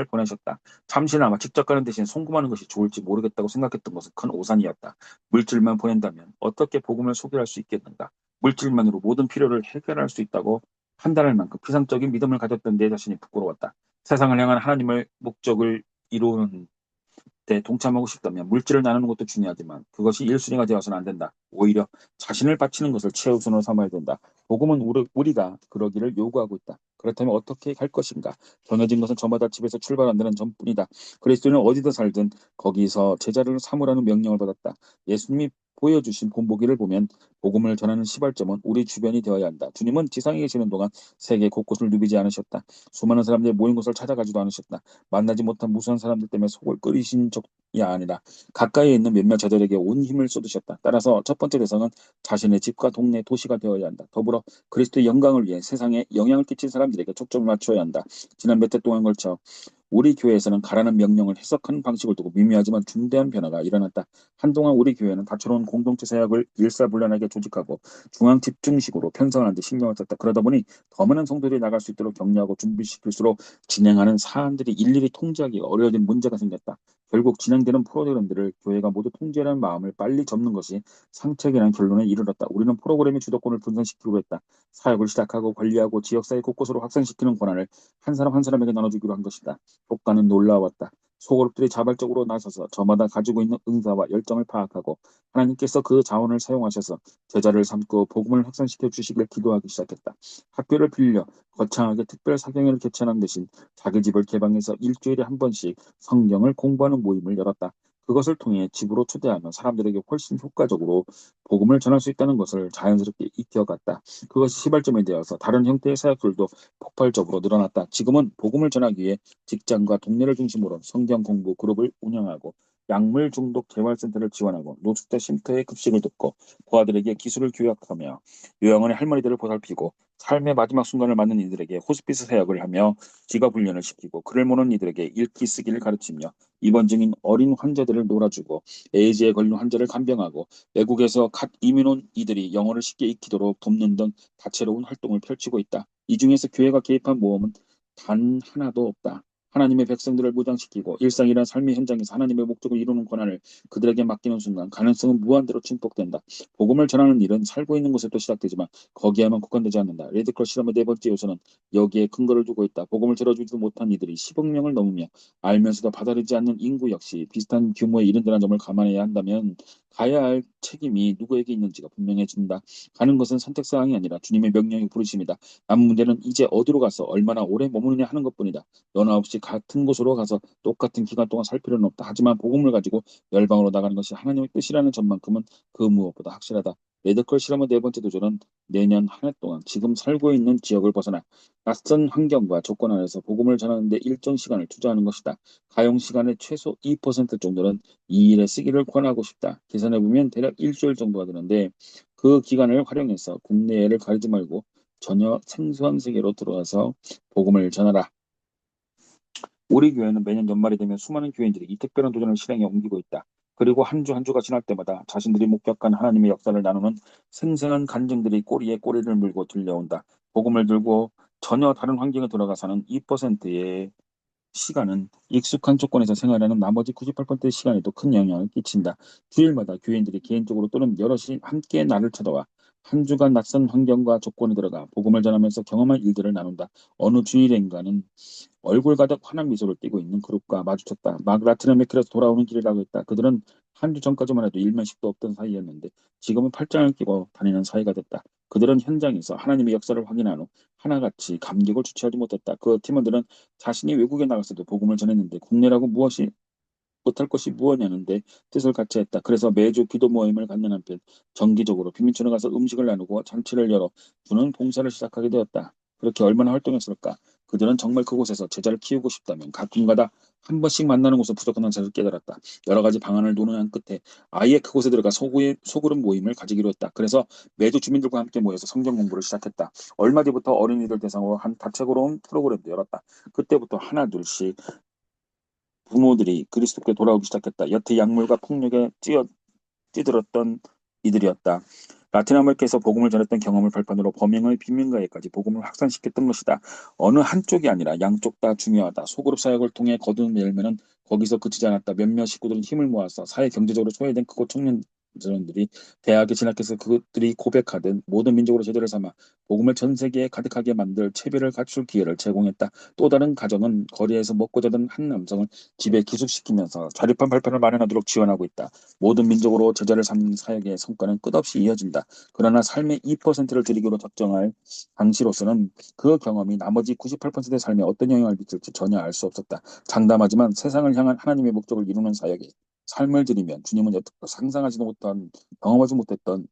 [SPEAKER 1] 보내셨다. 잠시나마 직접 가는 대신 송금하는 것이 좋을지 모르겠다고 생각했던 것은 큰 오산이었다. 물질만 보낸다면 어떻게 복음을 소개할 수 있겠는가? 물질만으로 모든 필요를 해결할 수 있다고 판단할 만큼 피상적인 믿음을 가졌던 내 자신이 부끄러웠다. 세상을 향한 하나님의 목적을 이루는 때 동참하고 싶다면 물질을 나누는 것도 중요하지만 그것이 1순위가 되어서는 안 된다. 오히려 자신을 바치는 것을 최우선으로 삼아야 된다. 복음은 우리가 그러기를 요구하고 있다. 그렇다면 어떻게 갈 것인가? 정해진 것은 저마다 집에서 출발한다는 점뿐이다. 그리스도는 어디서 살든 거기서 제자를 삼으라는 명령을 받았다. 예수님이 보여주신 본보기를 보면 복음을 전하는 시발점은 우리 주변이 되어야 한다. 주님은 지상에 계시는 동안 세계 곳곳을 누비지 않으셨다. 수많은 사람들이 모인 곳을 찾아가지도 않으셨다. 만나지 못한 무수한 사람들 때문에 속을 끓이신 적이 아니라 가까이에 있는 몇몇 자들에게 온 힘을 쏟으셨다. 따라서 첫 번째 대상은 자신의 집과 동네, 도시가 되어야 한다. 더불어 그리스도의 영광을 위해 세상에 영향을 끼친 사람들에게 초점을 맞춰야 한다. 지난 몇 해 동안 걸쳐 우리 교회에서는 가라는 명령을 해석하는 방식을 두고 미묘하지만 중대한 변화가 일어났다. 한동안 우리 교회는 다채로운 공동체 사역을 일사불란하게 조직하고 중앙 집중식으로 편성하는 데 신경을 썼다. 그러다 보니 더 많은 성도들이 나갈 수 있도록 격려하고 준비시킬수록 진행하는 사안들이 일일이 통제하기가 어려워진 문제가 생겼다. 결국 진행되는 프로그램들을 교회가 모두 통제하는 마음을 빨리 접는 것이 상책이라는 결론에 이르렀다. 우리는 프로그램의 주도권을 분산시키기로 했다. 사역을 시작하고 관리하고 지역사회 곳곳으로 확산시키는 권한을 한 사람 한 사람에게 나눠주기로 한 것이다. 효과는 놀라웠다. 소그룹들이 자발적으로 나서서 저마다 가지고 있는 은사와 열정을 파악하고 하나님께서 그 자원을 사용하셔서 제자를 삼고 복음을 확산시켜 주시길 기도하기 시작했다. 학교를 빌려 거창하게 특별 사경회를 개최하는 대신 자기 집을 개방해서 일주일에 한 번씩 성경을 공부하는 모임을 열었다. 그것을 통해 집으로 초대하면 사람들에게 훨씬 효과적으로 복음을 전할 수 있다는 것을 자연스럽게 익혀갔다. 그것이 시발점이 되어서 다른 형태의 사역들도 폭발적으로 늘어났다. 지금은 복음을 전하기 위해 직장과 동네를 중심으로 성경 공부 그룹을 운영하고 약물 중독 재활센터를 지원하고 노숙자 쉼터의 급식을 돕고 고아들에게 기술을 교육하며 요양원의 할머니들을 보살피고 삶의 마지막 순간을 맞는 이들에게 호스피스 사역을 하며 직업 훈련을 시키고 글을 모르는 이들에게 읽기 쓰기를 가르치며 입원 중인 어린 환자들을 놀아주고 에이즈에 걸린 환자를 간병하고 외국에서 갓 이민 온 이들이 영어를 쉽게 익히도록 돕는 등 다채로운 활동을 펼치고 있다. 이 중에서 교회가 개입한 모험은 단 하나도 없다. 하나님의 백성들을 무장시키고 일상이란 삶의 현장에서 하나님의 목적을 이루는 권한을 그들에게 맡기는 순간 가능성은 무한대로 증폭된다. 복음을 전하는 일은 살고 있는 곳에도 시작되지만 거기에만 국한되지 않는다. 레드크로스 실험의 네 번째 요소는 여기에 근거를 두고 있다. 복음을 들어주지도 못한 이들이 10억 명을 넘으며 알면서도 받아들이지 않는 인구 역시 비슷한 규모에 이른다는 점을 감안해야 한다면 가야 할 책임이 누구에게 있는지가 분명해진다. 가는 것은 선택사항이 아니라 주님의 명령이 부르심이다. 남은 문제는 이제 어디로 가서 얼마나 오래 머무느냐 하는 것뿐이다. 연화 없이 같은 곳으로 가서 똑같은 기간 동안 살 필요는 없다. 하지만 복음을 가지고 열방으로 나가는 것이 하나님의 뜻이라는 점만큼은 그 무엇보다 확실하다. 레드컬 실험의 네 번째 도전은 내년 한 해 동안 지금 살고 있는 지역을 벗어나 낯선 환경과 조건 안에서 복음을 전하는 데 일정 시간을 투자하는 것이다. 가용 시간의 최소 2% 정도는 이 일에 쓰기를 권하고 싶다. 계산해보면 대략 일주일 정도가 되는데 그 기간을 활용해서 국내외를 가리지 말고 전혀 생소한 세계로 들어와서 복음을 전하라. 우리 교회는 매년 연말이 되면 수많은 교인들이 이 특별한 도전을 실행에 옮기고 있다. 그리고 한 주 한 주가 지날 때마다 자신들이 목격한 하나님의 역사를 나누는 생생한 간증들이 꼬리에 꼬리를 물고 들려온다. 복음을 들고 전혀 다른 환경에 들어가 사는 2%의 시간은 익숙한 조건에서 생활하는 나머지 98%의 시간에도 큰 영향을 끼친다. 주일마다 교인들이 개인적으로 또는 여럿이 함께 나를 찾아와 한 주간 낯선 환경과 조건에 들어가 복음을 전하면서 경험한 일들을 나눈다. 어느 주일인가는 얼굴 가득 환한 미소를 띠고 있는 그룹과 마주쳤다. 막 라틴 아메리카에서 돌아오는 길이라고 했다. 그들은 한 주 전까지만 해도 일면식도 없던 사이였는데 지금은 팔짱을 끼고 다니는 사이가 됐다. 그들은 현장에서 하나님의 역사를 확인한 후 하나같이 감격을 주체하지 못했다. 그 팀원들은 자신이 외국에 나갔어도 복음을 전했는데 국내라고 무엇이 못할 것이 무엇이냐는데 뜻을 같이 했다. 그래서 매주 기도 모임을 갖는 한편 정기적으로 빈민촌에 가서 음식을 나누고 잔치를 열어 주는 봉사를 시작하게 되었다. 그렇게 얼마나 활동했을까? 그들은 정말 그곳에서 제자를 키우고 싶다면 가끔가다 한 번씩 만나는 곳에 부족한 사실을 깨달았다. 여러 가지 방안을 논의한 끝에 아예 그곳에 들어가 소그룹 모임을 가지기로 했다. 그래서 매주 주민들과 함께 모여서 성경 공부를 시작했다. 얼마 뒤부터 어린이들 대상으로 한 다채로운 프로그램도 열었다. 그때부터 하나 둘씩 부모들이 그리스도께 돌아오기 시작했다. 여태 약물과 폭력에 찌들었던 이들이었다. 라틴 아메리카에서 복음을 전했던 경험을 발판으로 범행의 빈민가에까지 복음을 확산시켰던 것이다. 어느 한쪽이 아니라 양쪽 다 중요하다. 소그룹 사역을 통해 거둔 열매는 거기서 그치지 않았다. 몇몇 식구들은 힘을 모아서 사회 경제적으로 소외된 크고 청년들이 대학에 진학해서 그들이 고백하듯 모든 민족으로 제도를 삼아 복음을 전 세계에 가득하게 만들 채비를 갖출 기회를 제공했다. 또 다른 가정은 거리에서 먹고 자던 한 남성을 집에 기숙시키면서 자립한 발판을 마련하도록 지원하고 있다. 모든 민족으로 제자를 삼는 사역의 성과는 끝없이 이어진다. 그러나 삶의 2%를 드리기로 작정할 당시로서는 그 경험이 나머지 98%의 삶에 어떤 영향을 미칠지 전혀 알 수 없었다. 장담하지만 세상을 향한 하나님의 목적을 이루는 사역에 삶을 들이면 주님은 여태껏 상상하지도 못한 경험하지 못했던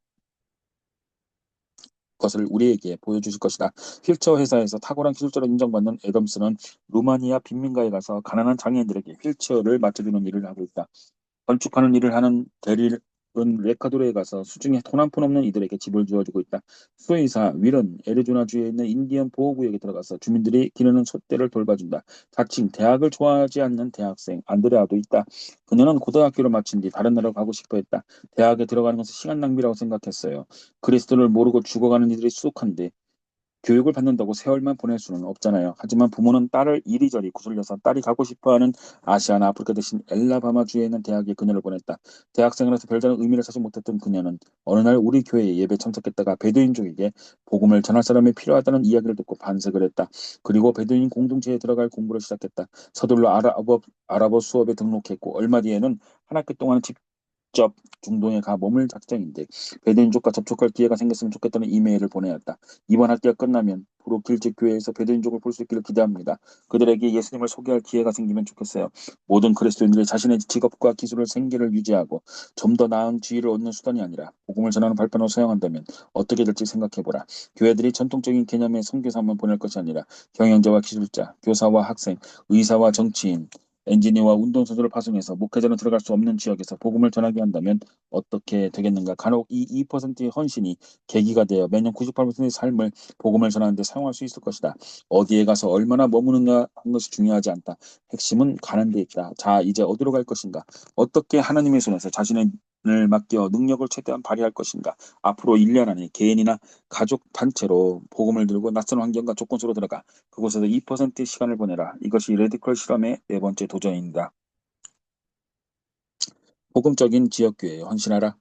[SPEAKER 1] 것을 우리에게 보여주실 것이다. 휠체어 회사에서 탁월한 기술자로 인정받는 애덤스는 루마니아 빈민가에 가서 가난한 장애인들에게 휠체어를 맞춰주는 일을 하고 있다. 건축하는 일을 하는 데릴은 레카도르에 가서 수중에 돈 한 푼 없는 이들에게 집을 주어주고 있다. 수의사 윌은 애리조나주에 있는 인디언 보호구역에 들어가서 주민들이 기르는 소떼를 돌봐준다. 자칭 대학을 좋아하지 않는 대학생 안드레아도 있다. 그녀는 고등학교를 마친 뒤 다른 나라로 가고 싶어 했다. 대학에 들어가는 것은 시간 낭비라고 생각했어요. 그리스도를 모르고 죽어가는 이들이 수북한데 교육을 받는다고 세월만 보낼 수는 없잖아요. 하지만 부모는 딸을 이리저리 구슬려서 딸이 가고 싶어하는 아시아나 아프리카 대신 엘라바마주에 있는 대학에 그녀를 보냈다. 대학생이라서 별다른 의미를 찾지 못했던 그녀는 어느 날 우리 교회에 예배 참석했다가 베두인족에게 복음을 전할 사람이 필요하다는 이야기를 듣고 반색을 했다. 그리고 베두인 공동체에 들어갈 공부를 시작했다. 서둘러 아랍어 수업에 등록했고 얼마 뒤에는 한 학기 동안 직접 중동에 가 머물 작정인데 베두인족과 접촉할 기회가 생겼으면 좋겠다는 이메일을 보내었다. 이번 학기가 끝나면 브로킬즈 교회에서 베두인족을 볼 수 있기를 기대합니다. 그들에게 예수님을 소개할 기회가 생기면 좋겠어요. 모든 그리스도인들이 자신의 직업과 기술을 생계를 유지하고 좀 더 나은 지위를 얻는 수단이 아니라 복음을 전하는 발판으로 사용한다면 어떻게 될지 생각해보라. 교회들이 전통적인 개념의 선교사만 보낼 것이 아니라 경영자와 기술자, 교사와 학생, 의사와 정치인, 엔지니어와 운동선수를 파송해서 목회자는 들어갈 수 없는 지역에서 복음을 전하게 한다면 어떻게 되겠는가? 간혹 이 2%의 헌신이 계기가 되어 매년 98%의 삶을 복음을 전하는데 사용할 수 있을 것이다. 어디에 가서 얼마나 머무는가 한 것이 중요하지 않다. 핵심은 가는 데 있다. 자, 이제 어디로 갈 것인가? 어떻게 하나님의 손에서 자신을 맡겨 능력을 최대한 발휘할 것인가? 앞으로 1년 안에 개인이나 가족 단체로 복음을 들고 낯선 환경과 조건 속으로 들어가 그곳에서 2%의 시간을 보내라. 이것이 레디컬 실험의 네 번째 도전입니다. 복음적인 지역교회에 헌신하라.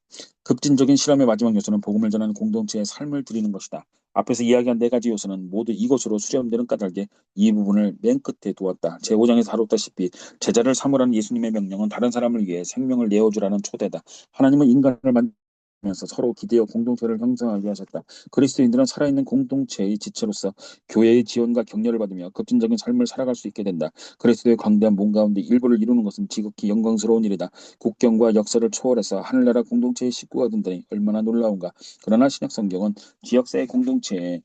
[SPEAKER 1] 급진적인 실험의 마지막 요소는 복음을 전하는 공동체의 삶을 드리는 것이다. 앞에서 이야기한 네 가지 요소는 모두 이것으로 수렴되는 까닭에 이 부분을 맨 끝에 두었다. 제5장에서 다뤘다시피 제자를 삼으라는 예수님의 명령은 다른 사람을 위해 생명을 내어주라는 초대다. 하나님은 인간을 만들면서 서로 기대어 공동체를 형성하게 하셨다. 그리스도인들은 살아있는 공동체의 지체로서 교회의 지원과 격려를 받으며 급진적인 삶을 살아갈 수 있게 된다. 그리스도의 광대한 몸 가운데 일부를 이루는 것은 지극히 영광스러운 일이다. 국경과 역사를 초월해서 하늘나라 공동체의 식구가 된다니 얼마나 놀라운가. 그러나 신약 성경은 지역사회 공동체에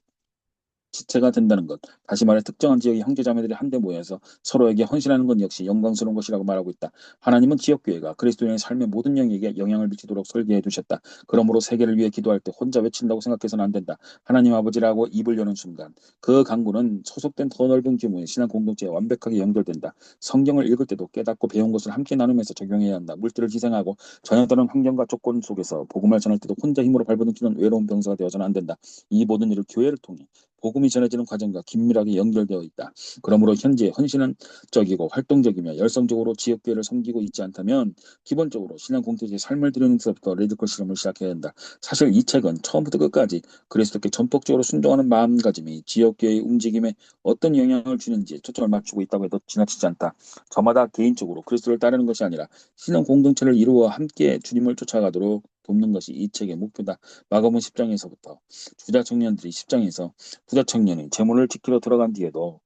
[SPEAKER 1] 지체가 된다는 것. 다시 말해 특정한 지역의 형제자매들이 한데 모여서 서로에게 헌신하는 것 역시 영광스러운 것이라고 말하고 있다. 하나님은 지역교회가 그리스도인의 삶의 모든 영역에 영향을 미치도록 설계해 두셨다. 그러므로 세계를 위해 기도할 때 혼자 외친다고 생각해서는 안 된다. 하나님 아버지라고 입을 여는 순간 그 강구는 소속된 더 넓은 규모의 신앙 공동체에 완벽하게 연결된다. 성경을 읽을 때도 깨닫고 배운 것을 함께 나누면서 적용해야 한다. 물질을 희생하고 전혀 다른 환경과 조건 속에서 복음을 전할 때도 혼자 힘으로 발버둥치는 외로운 병사가 되어서는 안 된다. 이 모든 일을 교회를 통해 복음이 전해지는 과정과 긴밀하게 연결되어 있다. 그러므로 현재 헌신적이고 활동적이며 열성적으로 지역교회를 섬기고 있지 않다면 기본적으로 신앙 공동체의 삶을 드리는 데서부터 레디컬 실험을 시작해야 한다. 사실 이 책은 처음부터 끝까지 그리스도께 전폭적으로 순종하는 마음가짐이 지역교회의 움직임에 어떤 영향을 주는지 초점을 맞추고 있다고 해도 지나치지 않다. 저마다 개인적으로 그리스도를 따르는 것이 아니라 신앙 공동체를 이루어 함께 주님을 쫓아가도록 돕는 것이 이 책의 목표다. 마가복음 10장에서부터 주자 청년들이 10장에서 부자 청년이 재물을 지키러 들어간 뒤에도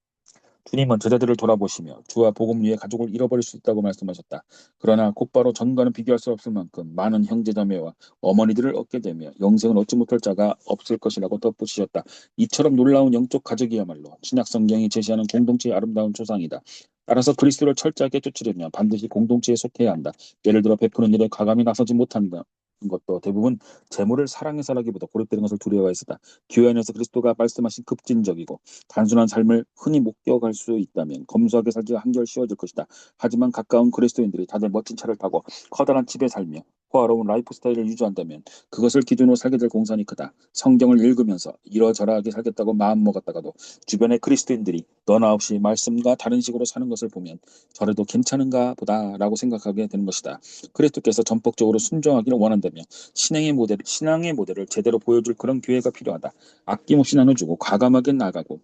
[SPEAKER 1] 주님은 제자들을 돌아보시며 주와 복음 위에 가족을 잃어버릴 수 있다고 말씀하셨다. 그러나 곧바로 전과는 비교할 수 없을 만큼 많은 형제자매와 어머니들을 얻게 되며 영생을 얻지 못할 자가 없을 것이라고 덧붙이셨다. 이처럼 놀라운 영적 가족이야말로 신약 성경이 제시하는 공동체의 아름다운 조상이다. 따라서 그리스도를 철저하게 쫓으려면 반드시 공동체에 속해야 한다. 예를 들어 베푸는 일에 과감히 나서지 못한다. 것도 대부분 재물을 사랑해서라기보다 고립되는 것을 두려워해서다. 교회 안에서 그리스도가 말씀하신 급진적이고 단순한 삶을 흔히 목격할 수 있다면 검소하게 살기가 한결 쉬워질 것이다. 하지만 가까운 그리스도인들이 다들 멋진 차를 타고 커다란 집에 살며 호화로운 라이프 스타일을 유지한다면 그것을 기준으로 살게 될 공산이 크다. 성경을 읽으면서 이러저러하게 살겠다고 마음먹었다가도 주변의 그리스도인들이 너나 없이 말씀과 다른 식으로 사는 것을 보면 저래도 괜찮은가 보다라고 생각하게 되는 것이다. 그리스도께서 전폭적으로 순종하기를 원한다면 신앙의 모델을 제대로 보여줄 그런 교회가 필요하다. 아낌없이 나눠주고 과감하게 나가고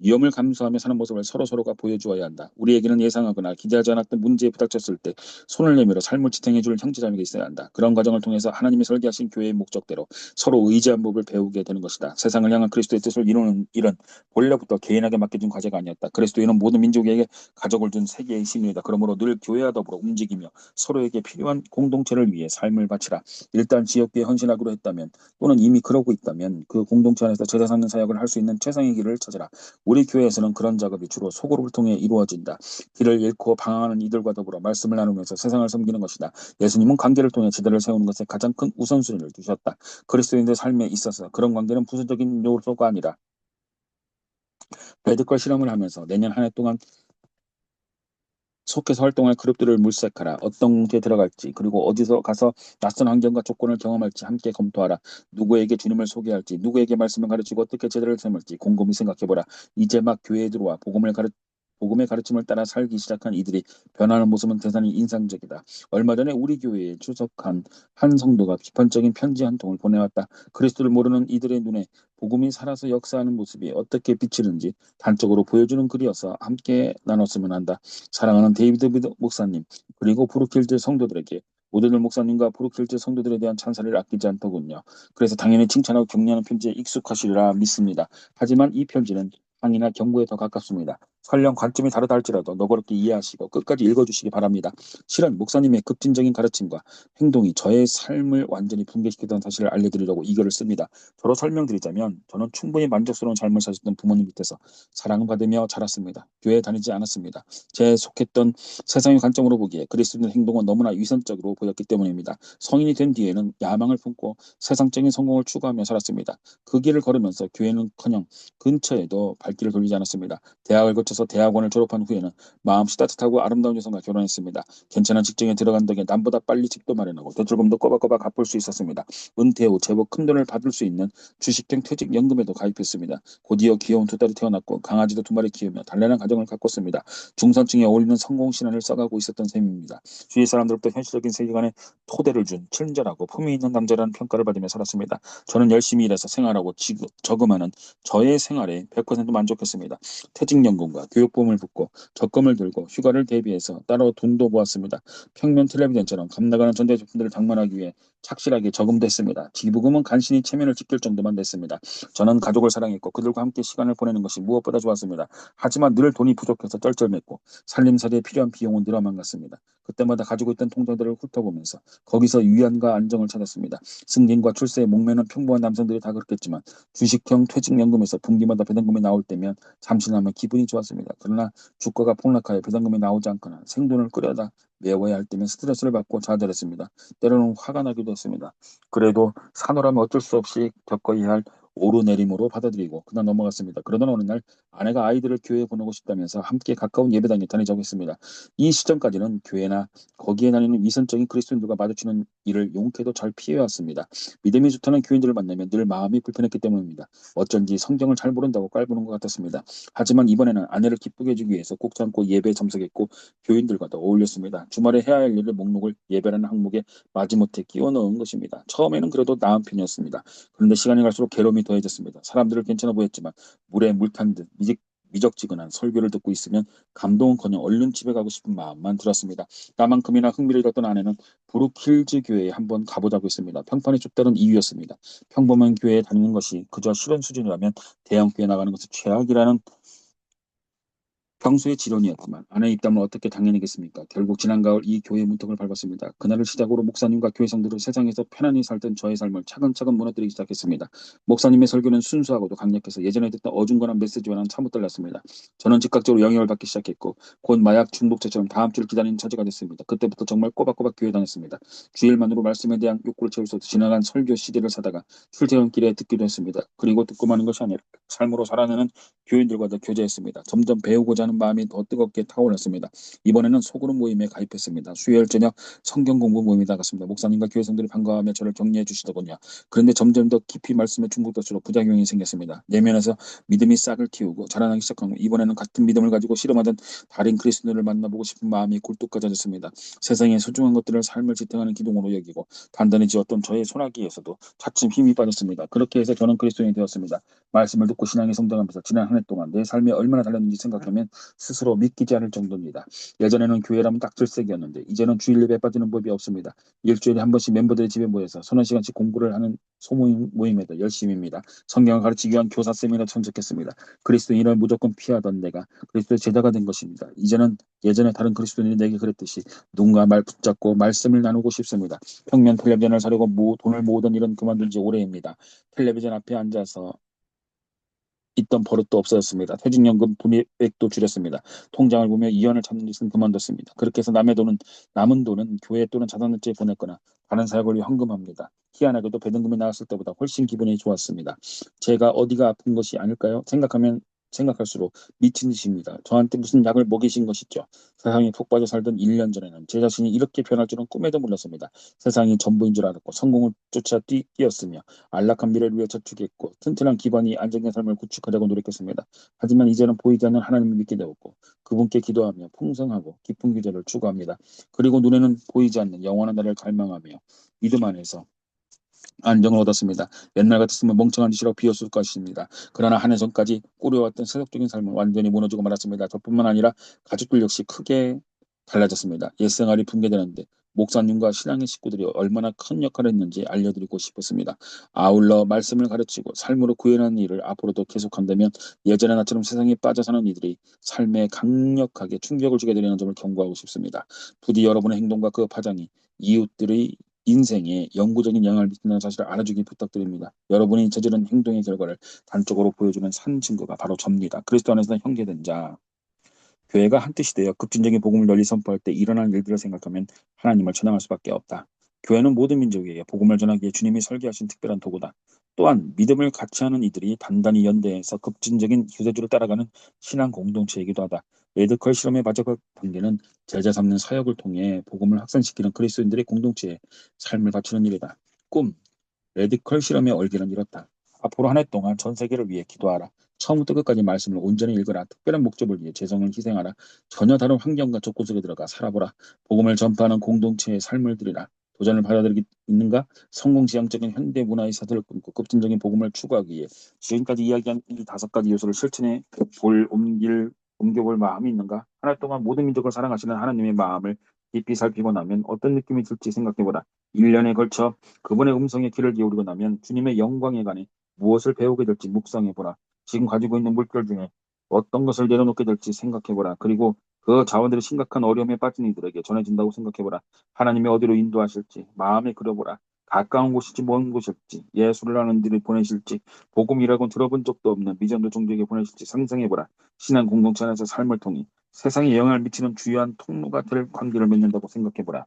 [SPEAKER 1] 위험을 감수하며 사는 모습을 서로가 보여주어야 한다. 우리에게는 예상하거나 기대하지 않았던 문제에 부닥쳤을 때 손을 내밀어 삶을 지탱해줄 형제자매가 있어야 한다. 그런 과정을 통해서 하나님이 설계하신 교회의 목적대로 서로 의지한 법을 배우게 되는 것이다. 세상을 향한 그리스도의 뜻을 이루는 일은 본래부터 개인에게 맡겨진 과제가 아니었다. 그리스도인은 모든 민족에게 가족을 둔 세계의 신유이다. 그러므로 늘 교회와 더불어 움직이며 서로에게 필요한 공동체를 위해 삶을 바치라. 일단 지역교회 헌신하기로 했다면 또는 이미 그러고 있다면 그 공동체 안에서 제자 삼는 사역을 할 수 있는 최상의 길을 찾으라. 우리 교회에서는 그런 작업이 주로 소그룹을 통해 이루어진다. 길을 잃고 방황하는 이들과 더불어 말씀을 나누면서 세상을 섬기는 것이다. 예수님은 관계를 통해 지대를 세우는 것에 가장 큰 우선순위를 두셨다. 그리스도인들의 삶에 있어서 그런 관계는 부수적인 요소가 아니라 레드컬 실험을 하면서 내년 한 해 동안 속해서 활동할 그룹들을 물색하라. 어떤 게 들어갈지, 그리고 어디서 가서 낯선 환경과 조건을 경험할지 함께 검토하라. 누구에게 주님을 소개할지, 누구에게 말씀을 가르치고 어떻게 제자를 삼을지 곰곰이 생각해보라. 이제 막 교회에 들어와 복음의 가르침을 따라 살기 시작한 이들이 변하는 모습은 대단히 인상적이다. 얼마 전에 우리 교회에 출석한 한 성도가 비판적인 편지 한 통을 보내왔다. 그리스도를 모르는 이들의 눈에 복음이 살아서 역사하는 모습이 어떻게 비치는지 단적으로 보여주는 글이어서 함께 나눴으면 한다. 사랑하는 데이비드 목사님, 그리고 브루킬즈 성도들에게 모든 목사님과 브루킬즈 성도들에 대한 찬사를 아끼지 않더군요. 그래서 당연히 칭찬하고 격려하는 편지에 익숙하시리라 믿습니다. 하지만 이 편지는 항이나 경고에 더 가깝습니다. 설령 관점이 다르다 할지라도 너그럽게 이해하시고 끝까지 읽어주시기 바랍니다. 실은 목사님의 급진적인 가르침과 행동이 저의 삶을 완전히 붕괴시켰다는 사실을 알려드리려고 이 글을 씁니다. 저로 설명드리자면 저는 충분히 만족스러운 삶을 사셨던 부모님 밑에서 사랑을 받으며 자랐습니다. 교회에 다니지 않았습니다. 제 속했던 세상의 관점으로 보기에 그리스도인의 행동은 너무나 위선적으로 보였기 때문입니다. 성인이 된 뒤에는 야망을 품고 세상적인 성공을 추구하며 살았습니다. 그 길을 걸으면서 교회는커녕 근처에도 발길을 돌리지 않았습니다. 대학을 거쳐서 대학원을 졸업한 후에는 마음씨 따뜻하고 아름다운 여성과 결혼했습니다. 괜찮은 직장에 들어간 덕에 남보다 빨리 집도 마련하고 대출금도 꼬박꼬박 갚을 수 있었습니다. 은퇴 후 제법 큰 돈을 받을 수 있는 주식형 퇴직연금에도 가입했습니다. 곧이어 귀여운 두 딸이 태어났고 강아지도 두 마리 키우며 단란한 가정을 가꿨습니다. 중산층에 어울리는 성공 신화를 써가고 있었던 셈입니다. 주위 사람들부터 현실적인 세계관에 토대를 준 친절하고 품위 있는 남자라는 평가를 받으며 살았습니다. 저는 열심히 일해서 생활하고 저금하는 저의 생활에 100% 만족했습니다. 퇴직연금과 교육보험을 붓고 적금을 들고 휴가를 대비해서 따로 돈도 모았습니다. 평면 텔레비전처럼 값나가는 전자제품들을 장만하기 위해 착실하게 저금됐습니다. 기부금은 간신히 체면을 지킬 정도만 냈습니다. 저는 가족을 사랑했고 그들과 함께 시간을 보내는 것이 무엇보다 좋았습니다. 하지만 늘 돈이 부족해서 쩔쩔맸고 살림살이에 필요한 비용은 늘어만 갔습니다. 그때마다 가지고 있던 통장들을 훑어보면서 거기서 위안과 안정을 찾았습니다. 승진과 출세에 목매는 평범한 남성들이 다 그렇겠지만 주식형 퇴직연금에서 분기마다 배당금이 나올 때면 잠시나마 기분이 좋았습니다. 그러나 주가가 폭락하여 배당금이 나오지 않거나 생돈을 끌여다 메워야 할 때면 스트레스를 받고 좌절했습니다. 때로는 화가 나기도 했습니다. 그래도 사노라면 어쩔 수 없이 겪어야 할 오르내림으로 받아들이고 그냥 넘어갔습니다. 그러던 어느 날 아내가 아이들을 교회에 보내고 싶다면서 함께 가까운 예배당에 다니자고 했습니다. 이 시점까지는 교회나 거기에 다니는 위선적인 그리스도인들과 마주치는 일을 용케도 잘 피해왔습니다. 믿음이 좋다는 교인들을 만나면 늘 마음이 불편했기 때문입니다. 어쩐지 성경을 잘 모른다고 깔보는 것 같았습니다. 하지만 이번에는 아내를 기쁘게 해주기 위해서 꼭 참고 예배에 참석했고 교인들과도 어울렸습니다. 주말에 해야 할 일을 목록을 예배라는 항목에 마지못해 끼워 넣은 것입니다. 처음에는 그래도 나은 편이었습니다. 그런데 시간이 갈수록 괴로움이 더해졌습니다. 사람들을 괜찮아 보였지만 물에 물 탄 듯 미적지근한 설교를 듣고 있으면 감동은커녕 얼른 집에 가고 싶은 마음만 들었습니다. 나만큼이나 흥미를 뒀던 아내는 브루킬즈 교회에 한번 가보자고 했습니다. 평판이 좁다는 이유였습니다. 평범한 교회에 다니는 것이 그저 싫은 수준이라면 대형 교회 나가는 것은 최악이라는 평소의 지론이었지만 아내의 입담을 어떻게 당해내겠습니까? 결국 지난 가을 이 교회 문턱을 밟았습니다. 그날을 시작으로 목사님과 교회 성도를 세상에서 편안히 살던 저의 삶을 차근차근 무너뜨리기 시작했습니다. 목사님의 설교는 순수하고도 강력해서 예전에 듣던 어중간한 메시지와는 사뭇 달랐습니다. 저는 즉각적으로 영향을 받기 시작했고 곧 마약 중독자처럼 다음 주를 기다리는 처지가 됐습니다. 그때부터 정말 꼬박꼬박 교회 다녔습니다. 주일만으로 말씀에 대한 욕구를 채울 수 없어 지나간 설교 CD를 사다가 출퇴근길에 듣기도 했습니다. 그리고 듣고 마는 것이 아니라 삶으로 살아내는 교인들과도 교제했습니다. 점점 배우고자 하는 마음이 더 뜨겁게 타올랐습니다. 이번에는 소그룹 모임에 가입했습니다. 수요일 저녁 성경 공부 모임에 나갔습니다. 목사님과 교회 성들이 반가워하며 저를 격려해 주시더군요. 그런데 점점 더 깊이 말씀에 중독될수록 부작용이 생겼습니다. 내면에서 믿음이 싹을 틔우고 자라나기 시작한 후 이번에는 같은 믿음을 가지고 씨름하던 다른 그리스도인을 만나보고 싶은 마음이 굴뚝 가져졌습니다. 세상의 소중한 것들을 삶을 지탱하는 기둥으로 여기고 단단히 지었던 저의 소나기에서도 차츰 힘이 빠졌습니다. 그렇게 해서 저는 그리스도인이 되었습니다. 말씀을 듣고 신앙이 성장하면서 지난 한 해 동안 내 삶이 얼마나 달랐는지 생각하면 스스로 믿기지 않을 정도입니다. 예전에는 교회라면 딱 질색이었는데 이제는 주일 예배 빠지는 법이 없습니다. 일주일에 한 번씩 멤버들의 집에 모여서 서너 시간씩 공부를 하는 소모임 모임에도 열심입니다. 성경을 가르치기 위한 교사 세미나 참석했습니다. 그리스도인을 무조건 피하던 내가 그리스도의 제자가 된 것입니다. 이제는 예전에 다른 그리스도인이 내게 그랬듯이 누군가 말 붙잡고 말씀을 나누고 싶습니다. 평면 텔레비전을 사려고 돈을 모으던 일은 그만둔 지 오래입니다. 텔레비전 앞에 앉아서 있던 버릇도 없어졌습니다. 퇴직연금 분배액도 줄였습니다. 통장을 보며 이연을 찾는 짓은 그만뒀습니다. 그렇게 해서 남은 돈은 교회 또는 자선단체에 보냈거나 다른 사역을 위해 헌금합니다. 희한하게도 배당금이 나왔을 때보다 훨씬 기분이 좋았습니다. 제가 어디가 아픈 것이 아닐까요? 생각하면 생각할수록 미친 짓입니다. 저한테 무슨 약을 먹이신 것이죠. 세상에 푹 빠져 살던 1년 전에는 제 자신이 이렇게 변할 줄은 꿈에도 몰랐습니다. 세상이 전부인 줄 알았고 성공을 쫓아 뛰었으며 안락한 미래를 위해 저축했고 튼튼한 기반이 안정된 삶을 구축하려고 노력했습니다. 하지만 이제는 보이지 않는 하나님을 믿게 되었고 그분께 기도하며 풍성하고 깊은 기도를 추구합니다. 그리고 눈에는 보이지 않는 영원한 날을 갈망하며 믿음 안에서 안정을 얻었습니다. 옛날 같았으면 멍청한 짓이라고 비었을 것입니다. 그러나 한 해 전까지 꾸려왔던 세속적인 삶은 완전히 무너지고 말았습니다. 저뿐만 아니라 가족들 역시 크게 달라졌습니다. 옛 생활이 붕괴되는데 목사님과 신앙의 식구들이 얼마나 큰 역할을 했는지 알려드리고 싶었습니다. 아울러 말씀을 가르치고 삶으로 구현하는 일을 앞으로도 계속한다면 예전의 나처럼 세상에 빠져 사는 이들이 삶에 강력하게 충격을 주게 되는 점을 경고하고 싶습니다. 부디 여러분의 행동과 그 파장이 이웃들의 인생에 영구적인 영향을 미친다는 사실을 알아주길 부탁드립니다. 여러분이 저지른 행동의 결과를 단적으로 보여주는 산 증거가 바로 접니다. 그리스도 안에서 형제된 자. 교회가 한 뜻이 되어 급진적인 복음을 널리 선포할 때 일어난 일들을 생각하면 하나님을 찬양할 수밖에 없다. 교회는 모든 민족에게 복음을 전하기에 주님이 설계하신 특별한 도구다. 또한 믿음을 같이 하는 이들이 단단히 연대해서 급진적인 휴대주를 따라가는 신앙 공동체이기도 하다. 레드컬 실험의 마지막 단계는 제자 삼는 사역을 통해 복음을 확산시키는 그리스도인들의 공동체에 삶을 바치는 일이다. 꿈, 레디컬 실험의 얼기는 이렇다. 앞으로 한 해 동안 전 세계를 위해 기도하라. 처음부터 끝까지 말씀을 온전히 읽으라. 특별한 목적을 위해 재성을 희생하라. 전혀 다른 환경과 조건 속에 들어가 살아보라. 복음을 전파하는 공동체의 삶을 들이라. 도전을 받아들이기 있는가? 성공지향적인 현대 문화의 사슬을 끊고 급진적인 복음을 추구하기 위해 지금까지 이야기한 이 5가지 요소를 실천해 옮겨볼 마음이 있는가? 한 해 동안 모든 민족을 사랑하시는 하나님의 마음을 깊이 살피고 나면 어떤 느낌이 들지 생각해보라. 1년에 걸쳐 그분의 음성에 귀를 기울이고 나면 주님의 영광에 관해 무엇을 배우게 될지 묵상해보라. 지금 가지고 있는 물결 중에 어떤 것을 내려놓게 될지 생각해보라. 그리고 그 자원들이 심각한 어려움에 빠진 이들에게 전해진다고 생각해보라. 하나님이 어디로 인도하실지 마음에 그려보라. 가까운 곳일지 먼 곳일지 예수를 아는 이들을 보내실지 복음이라고 들어본 적도 없는 미전도 종족에게 보내실지 상상해보라. 신앙 공동체 안에서 삶을 통해 세상에 영향을 미치는 주요한 통로가 될 관계를 맺는다고 생각해보라.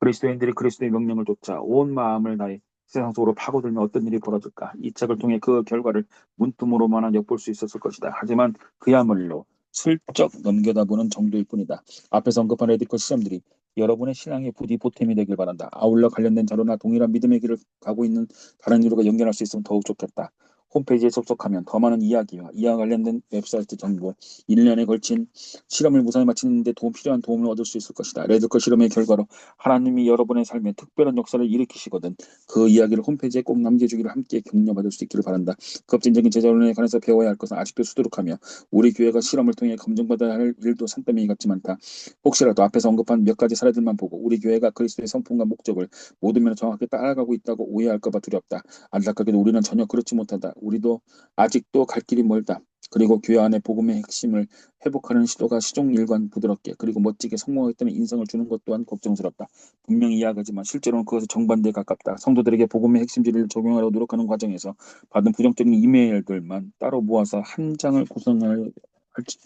[SPEAKER 1] 그리스도인들이 그리스도의 명령을 쫓아 온 마음을 다해 세상 속으로 파고들면 어떤 일이 벌어질까? 이 책을 통해 그 결과를 문틈으로만 엿볼 수 있었을 것이다. 하지만 그야말로 슬쩍 넘겨다보는 정도일 뿐이다. 앞에서 언급한 레디컬 시험들이 여러분의 신앙의 부디 보탬이 되길 바란다. 아울러 관련된 자료나 동일한 믿음의 길을 가고 있는 다른 이들과 연결할 수 있으면 더욱 좋겠다. 홈페이지에 접속하면 더 많은 이야기와 이와 관련된 웹사이트 정보, 1년에 걸친 실험을 무사히 마치는데 필요한 도움을 얻을 수 있을 것이다. 레드컬 실험의 결과로 하나님이 여러분의 삶에 특별한 역사를 일으키시거든 그 이야기를 홈페이지에 꼭 남겨주기를 함께 격려받을 수 있기를 바란다. 급진적인 제자론에 관해서 배워야 할 것은 아직도 수두룩하며 우리 교회가 실험을 통해 검증받아야 할 일도 산더미 같지 많다. 혹시라도 앞에서 언급한 몇 가지 사례들만 보고 우리 교회가 그리스도의 성품과 목적을 모든 면에 정확히 따라가고 있다고 오해할까 봐 두렵다. 안타깝게도 우리는 전혀 그렇지 못하다. 우리도 아직도 갈 길이 멀다. 그리고 교회 안에 복음의 핵심을 회복하는 시도가 시종일관 부드럽게 그리고 멋지게 성공하겠다는 인상을 주는 것 또한 걱정스럽다. 분명히 이야기하지만 실제로는 그것의 정반대에 가깝다. 성도들에게 복음의 핵심 진리를 적용하려고 노력하는 과정에서 받은 부정적인 이메일들만 따로 모아서 한 장을 구성할 할지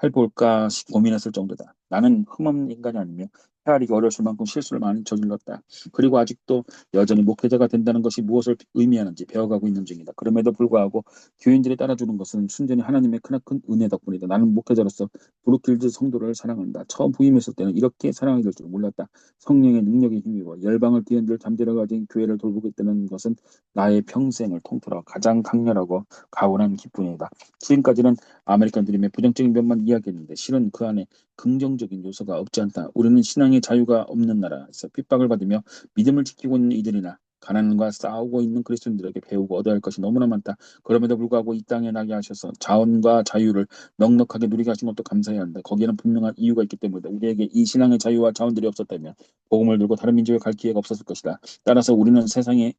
[SPEAKER 1] 해볼까 고민했을 정도다. 나는 흠없는 인간이 아니며 헤아리기 어려울 만큼 실수를 많이 저질렀다. 그리고 아직도 여전히 목회자가 된다는 것이 무엇을 의미하는지 배워가고 있는 중이다. 그럼에도 불구하고 교인들이 따라주는 것은 순전히 하나님의 크나큰 은혜 덕분이다. 나는 목회자로서 브루킬드 성도를 사랑한다. 처음 부임했을 때는 이렇게 사랑하게 될 줄 몰랐다. 성령의 능력에 힘입어 열방을 뒤흔들 잠재력 가진 교회를 돌보겠다는 것은 나의 평생을 통틀어 가장 강렬하고 가온한 기쁨이다. 지금까지는 아메리칸 드림의 부정적인 면만 이야기했는데 실은 그 안에 긍정적인 요소가 없지 않다. 우리는 신앙의 자유가 없는 나라에서 핍박을 받으며 믿음을 지키고 있는 이들이나 가난과 싸우고 있는 그리스도인들에게 배우고 얻어야 할 것이 너무나 많다. 그럼에도 불구하고 이 땅에 나게 하셔서 자원과 자유를 넉넉하게 누리게 하신 것도 감사해야 한다. 거기에는 분명한 이유가 있기 때문이다. 우리에게 이 신앙의 자유와 자원들이 없었다면 복음을 들고 다른 민족에 갈 기회가 없었을 것이다. 따라서 우리는 세상의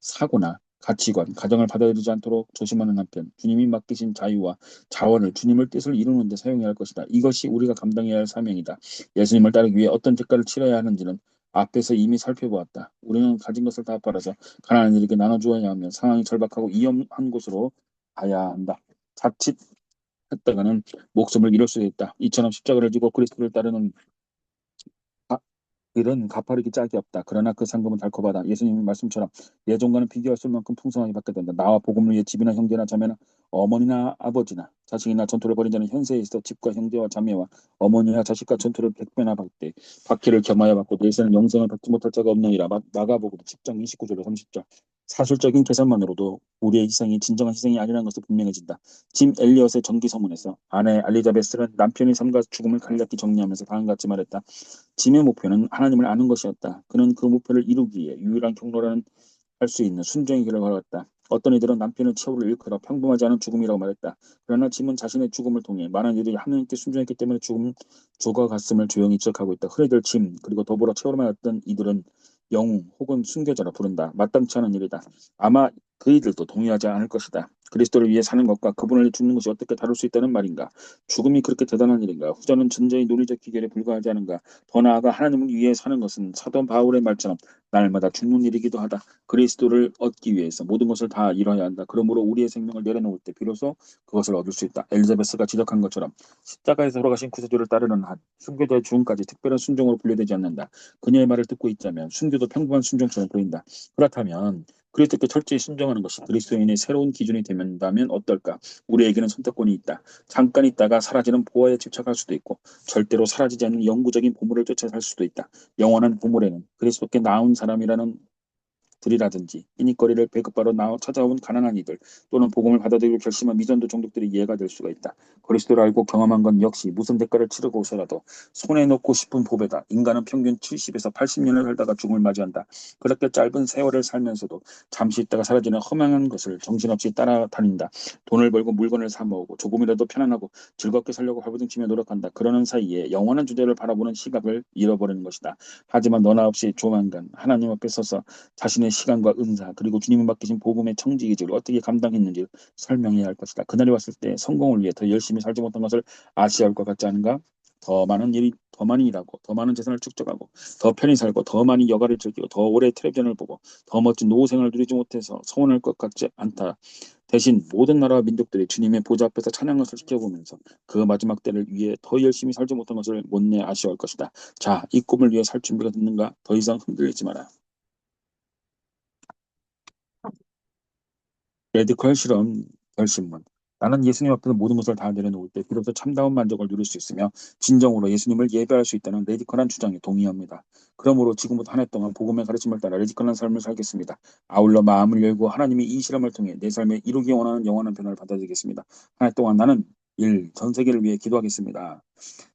[SPEAKER 1] 사고나 가치관, 가정을 받아들이지 않도록 조심하는 한편 주님이 맡기신 자유와 자원을 주님의 뜻을 이루는 데 사용해야 할 것이다. 이것이 우리가 감당해야 할 사명이다. 예수님을 따르기 위해 어떤 대가를 치러야 하는지는 앞에서 이미 살펴보았다. 우리는 가진 것을 다 팔아서 가난한 이에게 나눠주어야 하면 상황이 절박하고 위험한 곳으로 가야 한다. 자칫 했다가는 목숨을 잃을 수 있다. 이처럼 십자가를 지고 그리스도를 따르는 일은 가파르기 짝이 없다. 그러나 그 상금은 달콤하다. 예수님의 말씀처럼 예전과는 비교할 수 없을 만큼 풍성하게 받게 된다. 나와 복음을 위해 집이나 형제나 자매나 어머니나 아버지나 자식이나 전투를 벌인 자는 현세에 있어 집과 형제와 자매와 어머니와 자식과 전투를 백배나 받되 박해를 겸하여 받고 내세는 영생을 받지 못할 자가 없느니라. 마가복음 10장 29절로 30절. 사실적인 계산만으로도 우리의 희생이 진정한 희생이 아니라는 것을 분명해진다. 짐 엘리엇의 전기 서문에서 아내 알리자베스는 남편의 삶과 죽음을 간략히 정리하면서 다음과 같이 말했다. 짐의 목표는 하나님을 아는 것이었다. 그는 그 목표를 이루기 위해 유일한 경로라는 할 수 있는 순종의 길을 걸어갔다. 어떤 이들은 남편의 최후를 일컬어 평범하지 않은 죽음이라고 말했다. 그러나 짐은 자신의 죽음을 통해 많은 이들이 하나님께 순종했기 때문에 죽어갔음을 조용히 지적하고 있다. 흔히들 짐 그리고 더불어 최후를 맞았던 이들은 영웅 혹은 순교자라 부른다. 마땅치 않은 일이다. 아마 그 이들도 동의하지 않을 것이다. 그리스도를 위해 사는 것과 그분을 위해 죽는 것이 어떻게 다를 수 있다는 말인가? 죽음이 그렇게 대단한 일인가? 후자는 전제의 논리적 기결에 불과하지 않은가? 더 나아가 하나님을 위해 사는 것은 사도 바울의 말처럼 날마다 죽는 일이기도 하다. 그리스도를 얻기 위해서 모든 것을 다 잃어야 한다. 그러므로 우리의 생명을 내려놓을 때 비로소 그것을 얻을 수 있다. 엘리자베스가 지적한 것처럼 십자가에서 돌아가신 구세주를 따르는 한 순교자의 죽음까지 특별한 순종으로 분류되지 않는다. 그녀의 말을 듣고 있자면 순교도 평범한 순종처럼 보인다. 그렇다면 그리스도께 철저히 순종하는 것이 그리스도인의 새로운 기준이 된다면 어떨까? 우리에게는 선택권이 있다. 잠깐 있다가 사라지는 보화에 집착할 수도 있고 절대로 사라지지 않는 영구적인 보물을 쫓아 살 수도 있다. 영원한 보물에는 그리스도께 나은 사람이라는 들이라든지 인익거리를 배급하러 찾아온 가난한 이들 또는 복음을 받아들이고 결심한 미전도 종족들이 이해가 될 수가 있다. 그리스도를 알고 경험한 건 역시 무슨 대가를 치르고서라도 손에 넣고 싶은 보배다. 인간은 평균 70에서 80년을 살다가 죽음을 맞이한다. 그렇게 짧은 세월을 살면서도 잠시 있다가 사라지는 허망한 것을 정신없이 따라다닌다. 돈을 벌고 물건을 사 모으고 조금이라도 편안하고 즐겁게 살려고 발버둥치며 노력한다. 그러는 사이에 영원한 주제를 바라보는 시각을 잃어버리는 것이다. 하지만 너나 없이 조만간 하나님 앞에 서서 자신의 시간과 은사 그리고 주님이 맡기신 복음의 청지기를 어떻게 감당했는지 설명해야 할 것이다. 그날이 왔을 때 성공을 위해 더 열심히 살지 못한 것을 아시아올 것 같지 않은가? 더 많이 일하고 더 많은 재산을 축적하고 더 편히 살고 더 많이 여가를 즐기고 더 오래 텔레비전을 보고 더 멋진 노후생활을 누리지 못해서 서운할 것 같지 않다. 대신 모든 나라와 민족들이 주님의 보좌 앞에서 찬양 것을 지켜보면서 그 마지막 때를 위해 더 열심히 살지 못한 것을 못내 아쉬워할 것이다. 자, 이 꿈을 위해 살 준비가 됐는가? 더 이상 흔들리지 마라. 레디컬 실험 결심문. 나는 예수님 앞에서 모든 것을 다 내려놓을 때 비로소 참다운 만족을 누릴 수 있으며 진정으로 예수님을 예배할 수 있다는 레디컬한 주장에 동의합니다. 그러므로 지금부터 한 해 동안 복음의 가르침을 따라 레디컬한 삶을 살겠습니다. 아울러 마음을 열고 하나님이 이 실험을 통해 내 삶에 이루기 원하는 영원한 변화를 받아들이겠습니다. 한 해 동안 나는 전 세계를 위해 기도하겠습니다.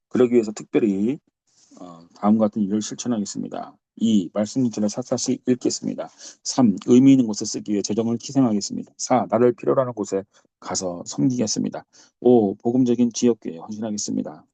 [SPEAKER 1] 그러기 위해서 특별히 다음과 같은 일을 실천하겠습니다. 2. 말씀 문제를 샅샅이 읽겠습니다. 3. 의미 있는 곳에 쓰기 위해 재정을 희생하겠습니다. 4. 나를 필요로 하는 곳에 가서 섬기겠습니다. 5. 복음적인 지역교회에 헌신하겠습니다.